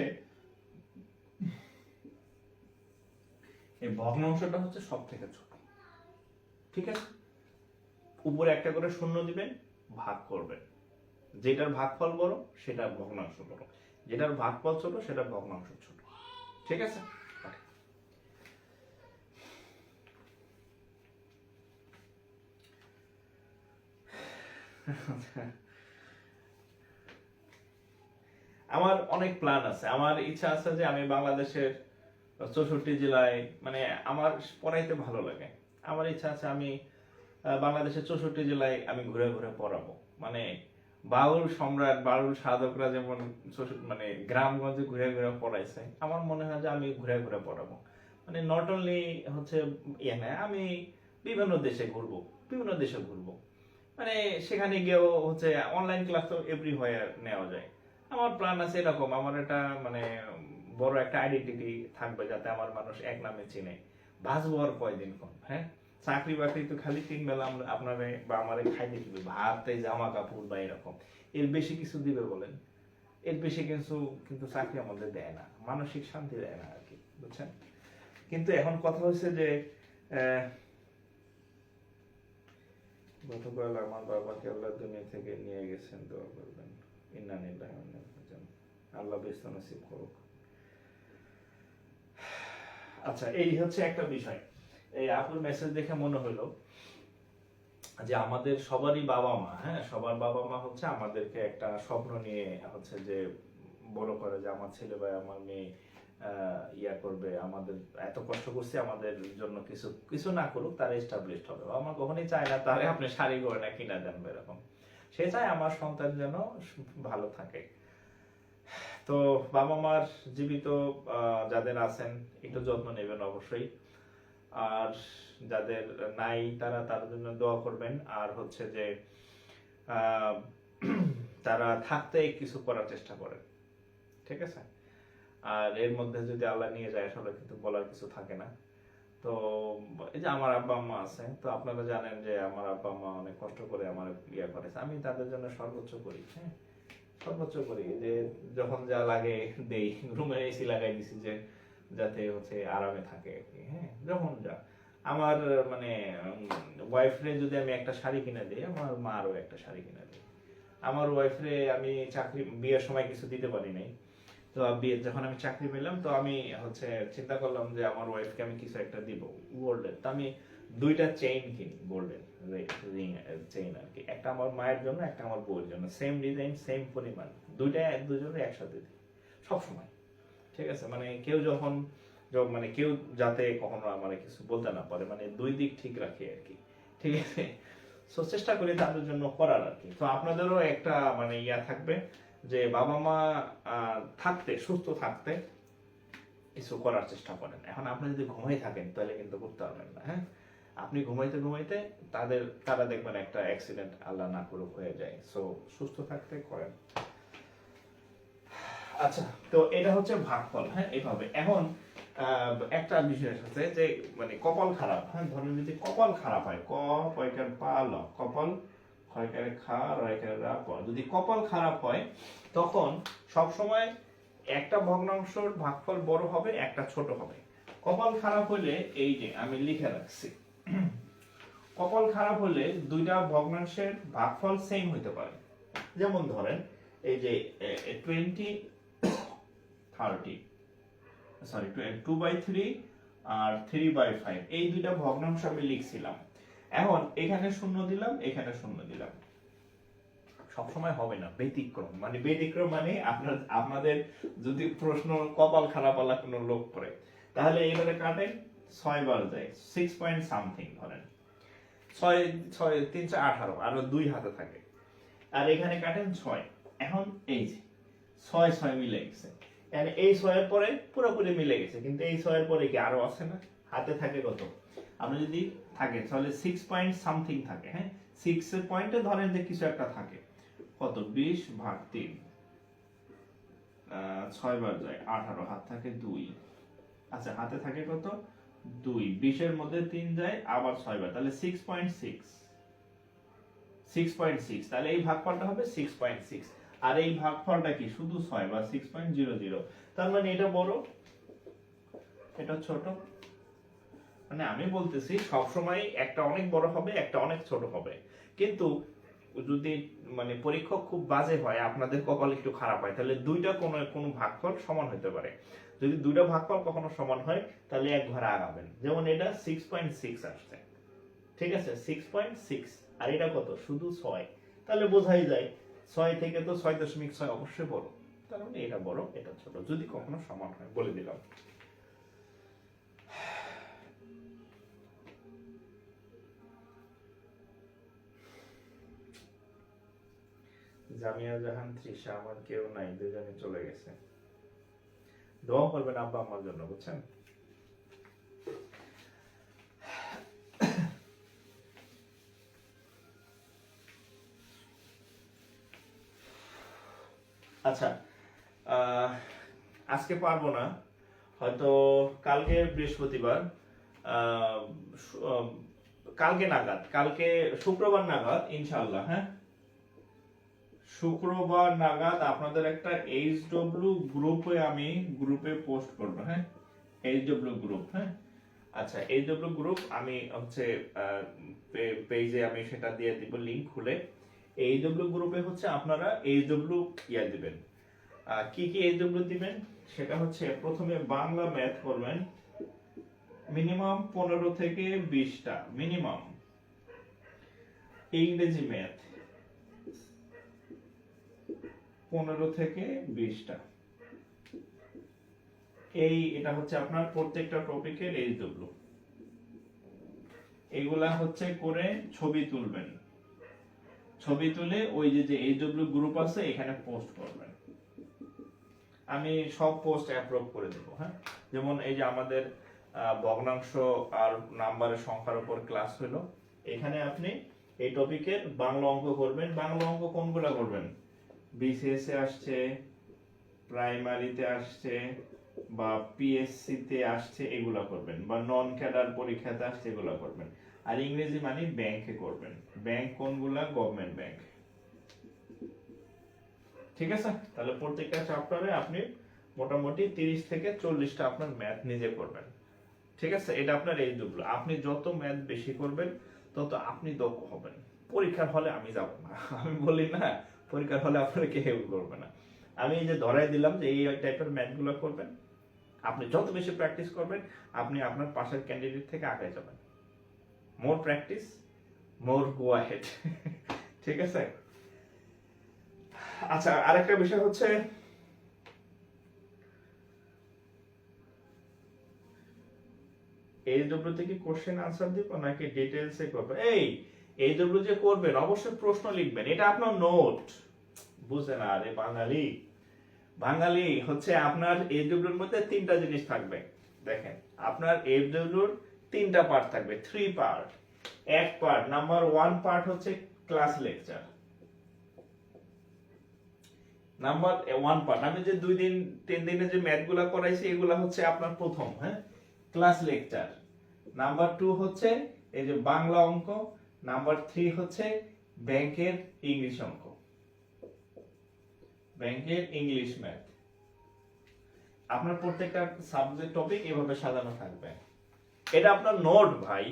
সব থেকে ছোট। ঠিক আছে, উপরে একটা করে শূন্য দিবেন, ভাগ করবেন, যেটার ভাগফল বড় সেটার ভগ্নাংশ বড়, যেটার ভাগফল ছোট সেটার ভগ্নাংশ ছোট। ঠিক আছে, আমার অনেক প্ল্যান আছে। আমার ইচ্ছা আছে যে আমি বাংলাদেশের 64 জেলায়, মানে আমার পড়াইতে ভালো লাগে। আমার ইচ্ছা আছে আমি বাংলাদেশের 64 জেলায় আমি ঘুরে ঘুরে পড়াবো। মানে বাউল সম্রাট, বাউল সাধকরা যেমন মানে গ্রামগঞ্জে ঘুরে ঘুরে পড়াইছে, আমার মনে হয় যে আমি ঘুরে ঘুরে পড়াবো। মানে নট অনলি হচ্ছে না, আমি বিভিন্ন দেশে ঘুরবো। মানে সেখানে গিয়েও হচ্ছে অনলাইন ক্লাস তো এভরিহোয়ার নেওয়া যায়। আমার প্ল্যান আছে এরকম, আমার এটা মানে বড় একটা আইডেন্টিটি থাকবে, যাতে আমার মানুষ এক নামে চিনে। বাঁচবো আর কয়দিন কোন, হ্যাঁ? চাকরি বাকরি তো খালি 3 বেলা আপনারে বা আমারে খাইতে দিবে, ভাত, জামা কাপড় বা এরকম। এর বেশি কিছু দিবে বলেন? এর বেশি কিন্তু চাকরি আমাদের দেয় না, মানসিক শান্তি দেয় না আর কি, বুঝছেন? কিন্তু এখন কথা হচ্ছে যে গতকাল আমার বাবাকে আল্লাহ দুনিয়া থেকে নিয়ে গেছেন, দোয়া করবেন। ইন্না লিল্লাহি ওয়া ইন্না ইলাইহি রাজিউন। আল্লাহ বেহেশত নসিব করুক। আচ্ছা, এই হচ্ছে একটা বিষয়। এই আপুর মেসেজ দেখে মনে হলো যে আমাদের সবারই বাবা মা, হ্যাঁ, সবার বাবা মা হচ্ছে আমাদেরকে একটা স্বপ্ন নিয়ে হচ্ছে যে বড় করে, যে আমার ছেলে বা আমার মেয়ে ইয়া করবে, আমাদের এত কষ্ট করছি, আমাদের জন্য কিছু কিছু না করুক, তারা এস্টাবলিশড হবে। আমার কখনোই চায় না তারে আপনি শাড়ি গয়না কিনা দেন এরকম। সে চায় আমার সন্তান যেন ভালো থাকে। তো বাবা মার জীবিত যাদের আছেন একটু যত্ন নেবেন অবশ্যই, আর যাদের নাই তারা তার জন্য দোয়া করবেন। আর হচ্ছে যে তারা থাকতে কিছু করার চেষ্টা করেন। ঠিক আছে, আর এর মধ্যে যদি আল্লাহ নিয়ে যায় আসলে কিন্তু বলার কিছু থাকে না। তো এই যে আমার আব্বা আম্মা আছে, তো আপনারা জানেন যে আমার আব্বা আম্মা অনেক কষ্ট করে আমার ইয়া করেছে, আমি তাদের জন্য সর্বোচ্চ করি। হ্যাঁ, সর্বোচ্চ করি, যে যখন যা লাগে দেই। রুমে এসি লাগাই দিছি যে যাতে হচ্ছে আরামে থাকে আর কি। হ্যাঁ, যখন যা আমার মানে ওয়াইফরে যদি আমি একটা শাড়ি কিনে দিই, আমার মারও একটা শাড়ি কিনে দিই। আমার ওয়াইফরে আমি চাকরি বিয়ের সময় কিছু দিতে পারি নাই, তো যখন আমি চাকরি পেলাম, তো আমি হচ্ছে চিন্তা করলাম যে আমার ওয়াইফকে আমি কিছু একটা দিব গোল্ডের। তো আমি 2টা চেইন কিনি, গোল্ডের রিং চেইন আর কি। একটা আমার মায়ের জন্য, একটা আমার বউয়ের জন্য, সেম ডিজাইন, সেম পরিমাণ, দুজনের একসাথে দিই সবসময়। ঠিক আছে, মানে কেউ যখন মানে কেউ যাতে কখনো আমার কিছু বলতে না পারে, মানে 2 দিক ঠিক রাখি আর কি। ঠিক আছে, সো চেষ্টা করি তাদের জন্য করার আর কি। তো আপনাদেরও একটা মানে ইয়া থাকবে যে বাবা মা থাকতে, সুস্থ থাকতে কিছু করার চেষ্টা করেন। এখন আপনি যদি ঘুমাই থাকেন তাহলে কিন্তু করতে পারবেন না। হ্যাঁ, আপনি ঘুমাইতে ঘুমাইতে তারা দেখবেন একটা অ্যাক্সিডেন্ট আল্লাহ না করুক হয়ে যায়। সো সুস্থ থাকতে করেন। আচ্ছা, তো এটা হচ্ছে ভাগফল। হ্যাঁ, এইভাবে। এখন একটা বিষয় আছে যে মানে কপাল খারাপ, হ্যাঁ, ধরেন যদি কপাল খারাপ হয়, ক কয়কার পা ল, কপাল ক্ষয়কারে খা রয়কারে রা প, যদি কপাল খারাপ হয় তখন সব সময় একটা ভগ্নাংশের ভাগফল বড় হবে, একটা ছোট হবে। কপাল খারাপ হলে এই যে আমি লিখে রাখছি, কপাল খারাপ হলে 2টা ভগ্নাংশের ভাগফল সেম হইতে পারে। যেমন ধরেন এই যে 20 30, সরি 2/3 আর 3/5 এই দুইটা ভগ্নাংশ আমি লিখছিলাম। এখন এখানে শূন্য দিলাম, এখানে শূন্য দিলাম। সবসময় হবে না, ব্যতিক্রম মানে ব্যতিক্রম মানে আপনাদের যদি প্রশ্ন কপাল খারাপ আলা কোনো লোক করে, তাহলে এইভাবে কাটেন 6 বার যায় 6 পয়েন্ট সামথিং ধরেন, 6 6 3 4 18 আর 2 হাতে থাকে, আর এখানে কাটেন 6। এখন এই যে 6 6 মিলে গেছে, মানে এই 6 এর পরে পুরোপুরি মিলে গেছে, কিন্তু এই 6 এর পরে কি আরো আছে না, হাতে থাকে কত, আমরা যদি থাকে তাহলে 6 পয়েন্ট সামথিং থাকে। হ্যাঁ, 6 এর পয়েন্টে ধরেন যে কিছু একটা থাকে, কত 20/3, 6 বার যায় 18, হাত থাকে 2, আচ্ছা হাতে থাকে কত 2, 20 এর মধ্যে 3 যায় আবার 6 বার, তাহলে 6.6, 6.6, তাহলে এই ভাগফলটা হবে 6.6, আর এই ভাগফলটা কি শুধু 6 বা 6.00, তার মানে এটা বড় এটা ছোট। মানে আমি বলতেছি সবসময় একটা অনেক বড় হবে, একটা অনেক ছোট হবে, কিন্তু যদি মানে পরীক্ষক খুব বাজে হয়, আপনাদের কপাল একটু খারাপ হয়, তাহলে দুইটা কোনো ভাগফল সমান হতে পারে। যদি দুইটা ভাগফল কখনো সমান হয় তাহলে এক ঘরে আগাবেন, যেমন এটা 6.6 আসছে, ঠিক আছে 6.6, আর এটা কত শুধু 6, তাহলে বোঝাই যায় 6 থেকে তো 6.6 অবশ্যই বড়, তার মানে এটা বড় এটা ছোট, যদি কখনো সমান হয়, বলে দিলাম। জামিয়া জাহান, তৃষা, আমার কেউ নাই, দুজনে চলে গেছে। দোয়া করবেন আব্বা আমার জন্য, বুঝছেন। আচ্ছা, আজকে পারবো না, হয়তো কালকে বৃহস্পতিবার, কালকে নাগাদ, কালকে শুক্রবার নাগাদ ইনশাআল্লাহ। হ্যাঁ, শুক্রবার নাগাদ আপনাদের একটা HW গ্রুপে পোস্ট করব। হ্যাঁ, HW গ্রুপ। হ্যাঁ, আচ্ছা HW গ্রুপ আমি হচ্ছে পেজে আমি সেটা দিয়ে দিব লিংক খুলে। HW গ্রুপে হচ্ছে আপনারা HW ইয়া দিবেন, কি কি HW দিবেন সেটা হচ্ছে প্রথমে বাংলা ম্যাথ করবেন মিনিমাম 15 থেকে 20টা মিনিমাম, ইংরেজি ম্যাথ 15 থেকে 20টা, এটা হচ্ছে আপনার প্রত্যেকটা টপিকের HW। এগুলা হচ্ছে করে ছবি তুলবেন, ছবি তুলে ওই যে HW গ্রুপ আছে এখানে পোস্ট করবেন, আমি সব পোস্ট অ্যাপ্রুভ করে দেব। হ্যাঁ, যেমন এই যে আমাদের ভগ্নাংশ আর নাম্বারের সংখ্যার উপর ক্লাস হলো, এখানে আপনি এই টপিকের বাংলা অঙ্ক করবেন। বাংলা অঙ্ক কোনগুলা করবেন, বিসিএস এ আসছে, প্রাইমারিতে আসছে, বা পিএসসি তে আসছে এগুলা করবেন, বা নন ক্যাডার পরীক্ষাতে আসছে এগুলা করবেন। আর ইংরেজি মানে ব্যাংকে করবেন, ব্যাংক কোনগুলা, গভর্নমেন্ট ব্যাংক। ঠিক আছে, তাহলে প্রত্যেকটা চ্যাপ্টারে আপনি মোটামুটি 30 থেকে 40টা আপনার ম্যাথ নিজে করবেন। ঠিক আছে, এটা আপনার HW। আপনি যত ম্যাথ বেশি করবেন তত আপনি দক্ষ হবেন। পরীক্ষার হলে আমি যাব না, আমি বলি না পরীক্ষার হলে আপনারা কেউ করবে না, আমি এই যে ধরাই দিলাম যে এই টাইপের ম্যাথগুলো করবেন। আপনি যত বেশি প্র্যাকটিস করবেন আপনি আপনার পাশের ক্যান্ডিডেট থেকে আগে যাবেন। মোর প্র্যাকটিস মোর গো অ্যাহেড। ঠিক আছে, আচ্ছা আরেকটা বিষয় হচ্ছে HW থেকে কোশ্চেন আনসার দিব নাকি ডিটেইলসে করব। HW যে করবেন অবশ্যই প্রশ্ন লিখবেন, এটা আপনার নোট, বুঝেন না রে বাঙালি। বাঙালি হচ্ছে আপনার HW এর মধ্যে 3টা জিনিস থাকবে, দেখেন আপনার HW এর 3টা পার্ট থাকবে, 3 পার্ট। এক পার্ট নাম্বার 1 পার্ট হচ্ছে ক্লাস লেকচার, নাম্বার 1 পার্ট আমি যে 2 দিন 3 দিনে যে ম্যাথগুলো করাইছি এগুলা হচ্ছে আপনার প্রথম, হ্যাঁ, ক্লাস লেকচার। নাম্বার 2 হচ্ছে এই যে বাংলা অঙ্ক, নাম্বার 3 হচ্ছে ব্যাংকের ইংলিশ অঙ্ক, ব্যাংকের ইংলিশ ম্যাথ। আপনার প্রত্যেকটা সাবজেক্ট টপিক এভাবে সাজানো থাকবে। এটা আপনার নোট ভাই,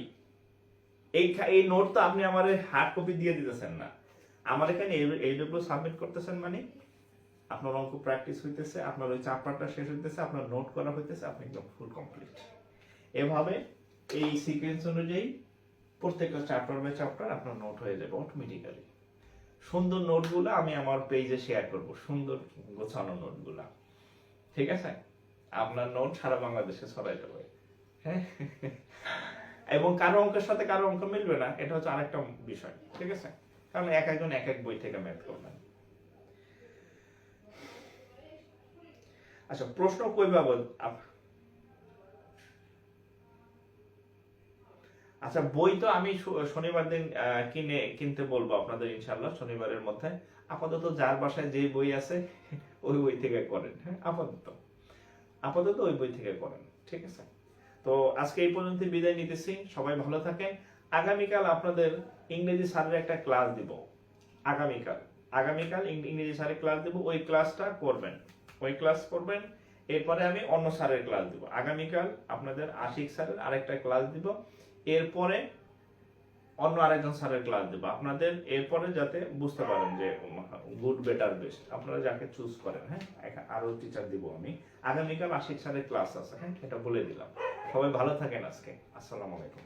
এই নোট তো আপনি আমারে হার্ড কপি দিয়ে দিতেছেন না, আমার এখানে HW সাবমিট করতেছেন মানে আপনার অঙ্ক প্র্যাকটিস হইতেছে, আপনার ওই চ্যাপ্টারটা শেষ হইতেছে, আপনার নোট করা হইতেছে, আপনি একদম ফুল কমপ্লিট। এভাবে এই সিকোয়েন্স অনুযায়ী প্রত্যেকটা চ্যাপ্টার বাই চ্যাপ্টার আপনার নোট হয়ে যাবে অটোমেটিক্যালি। সুন্দর নোটগুলো আমি আমার পেজে শেয়ার করব, সুন্দর গোছানো নোটগুলা, ঠিক আছে? আপনার নোট সারা বাংলাদেশে ছড়াই দেবে, হ্যাঁ। এবং কারো অঙ্কের সাথে কারো অঙ্ক মিলবে না, এটা হচ্ছে আরেকটা বিষয়, ঠিক আছে? কারণ এক একজন এক এক বই থেকে ম্যাথ করবেন। আচ্ছা, প্রশ্ন কই পাবো? আচ্ছা, বই তো আমি শনিবার দিন কিনতে বলবো আপনাদের ইনশাল্লাহ, শনিবারের মধ্যে। আপাতত যার বাসায় যে বই আছে ওই বই থেকে করেন, হ্যাঁ। আপাতত ওই বই থেকে করেন, ঠিক আছে? তো আজকে এই পর্যন্ত বিদায় নিতেছি, সবাই ভালো থাকেন। আগামীকাল আপনাদের ইংরেজি স্যারের একটা ক্লাস দিব। আগামীকাল ইংরেজি স্যারের ক্লাস দিব, ওই ক্লাসটা করবেন, ওই ক্লাস করবেন। এরপরে আমি অন্য স্যারের ক্লাস দিব। আগামীকাল আপনাদের আশিক স্যারের আরেকটা ক্লাস দিব, এরপরে অন্য আরেকজন স্যারের ক্লাস দেবো আপনাদের। এরপরে যাতে বুঝতে পারেন যে গুড বেটার বেস্ট, আপনারা যাকে চুজ করেন, হ্যাঁ। আরো টিচার দিব আমি। আগামীকাল আশিক স্যারের ক্লাস আছে, হ্যাঁ, এটা বলে দিলাম। সবাই ভালো থাকেন আজকে। আসসালামু আলাইকুম।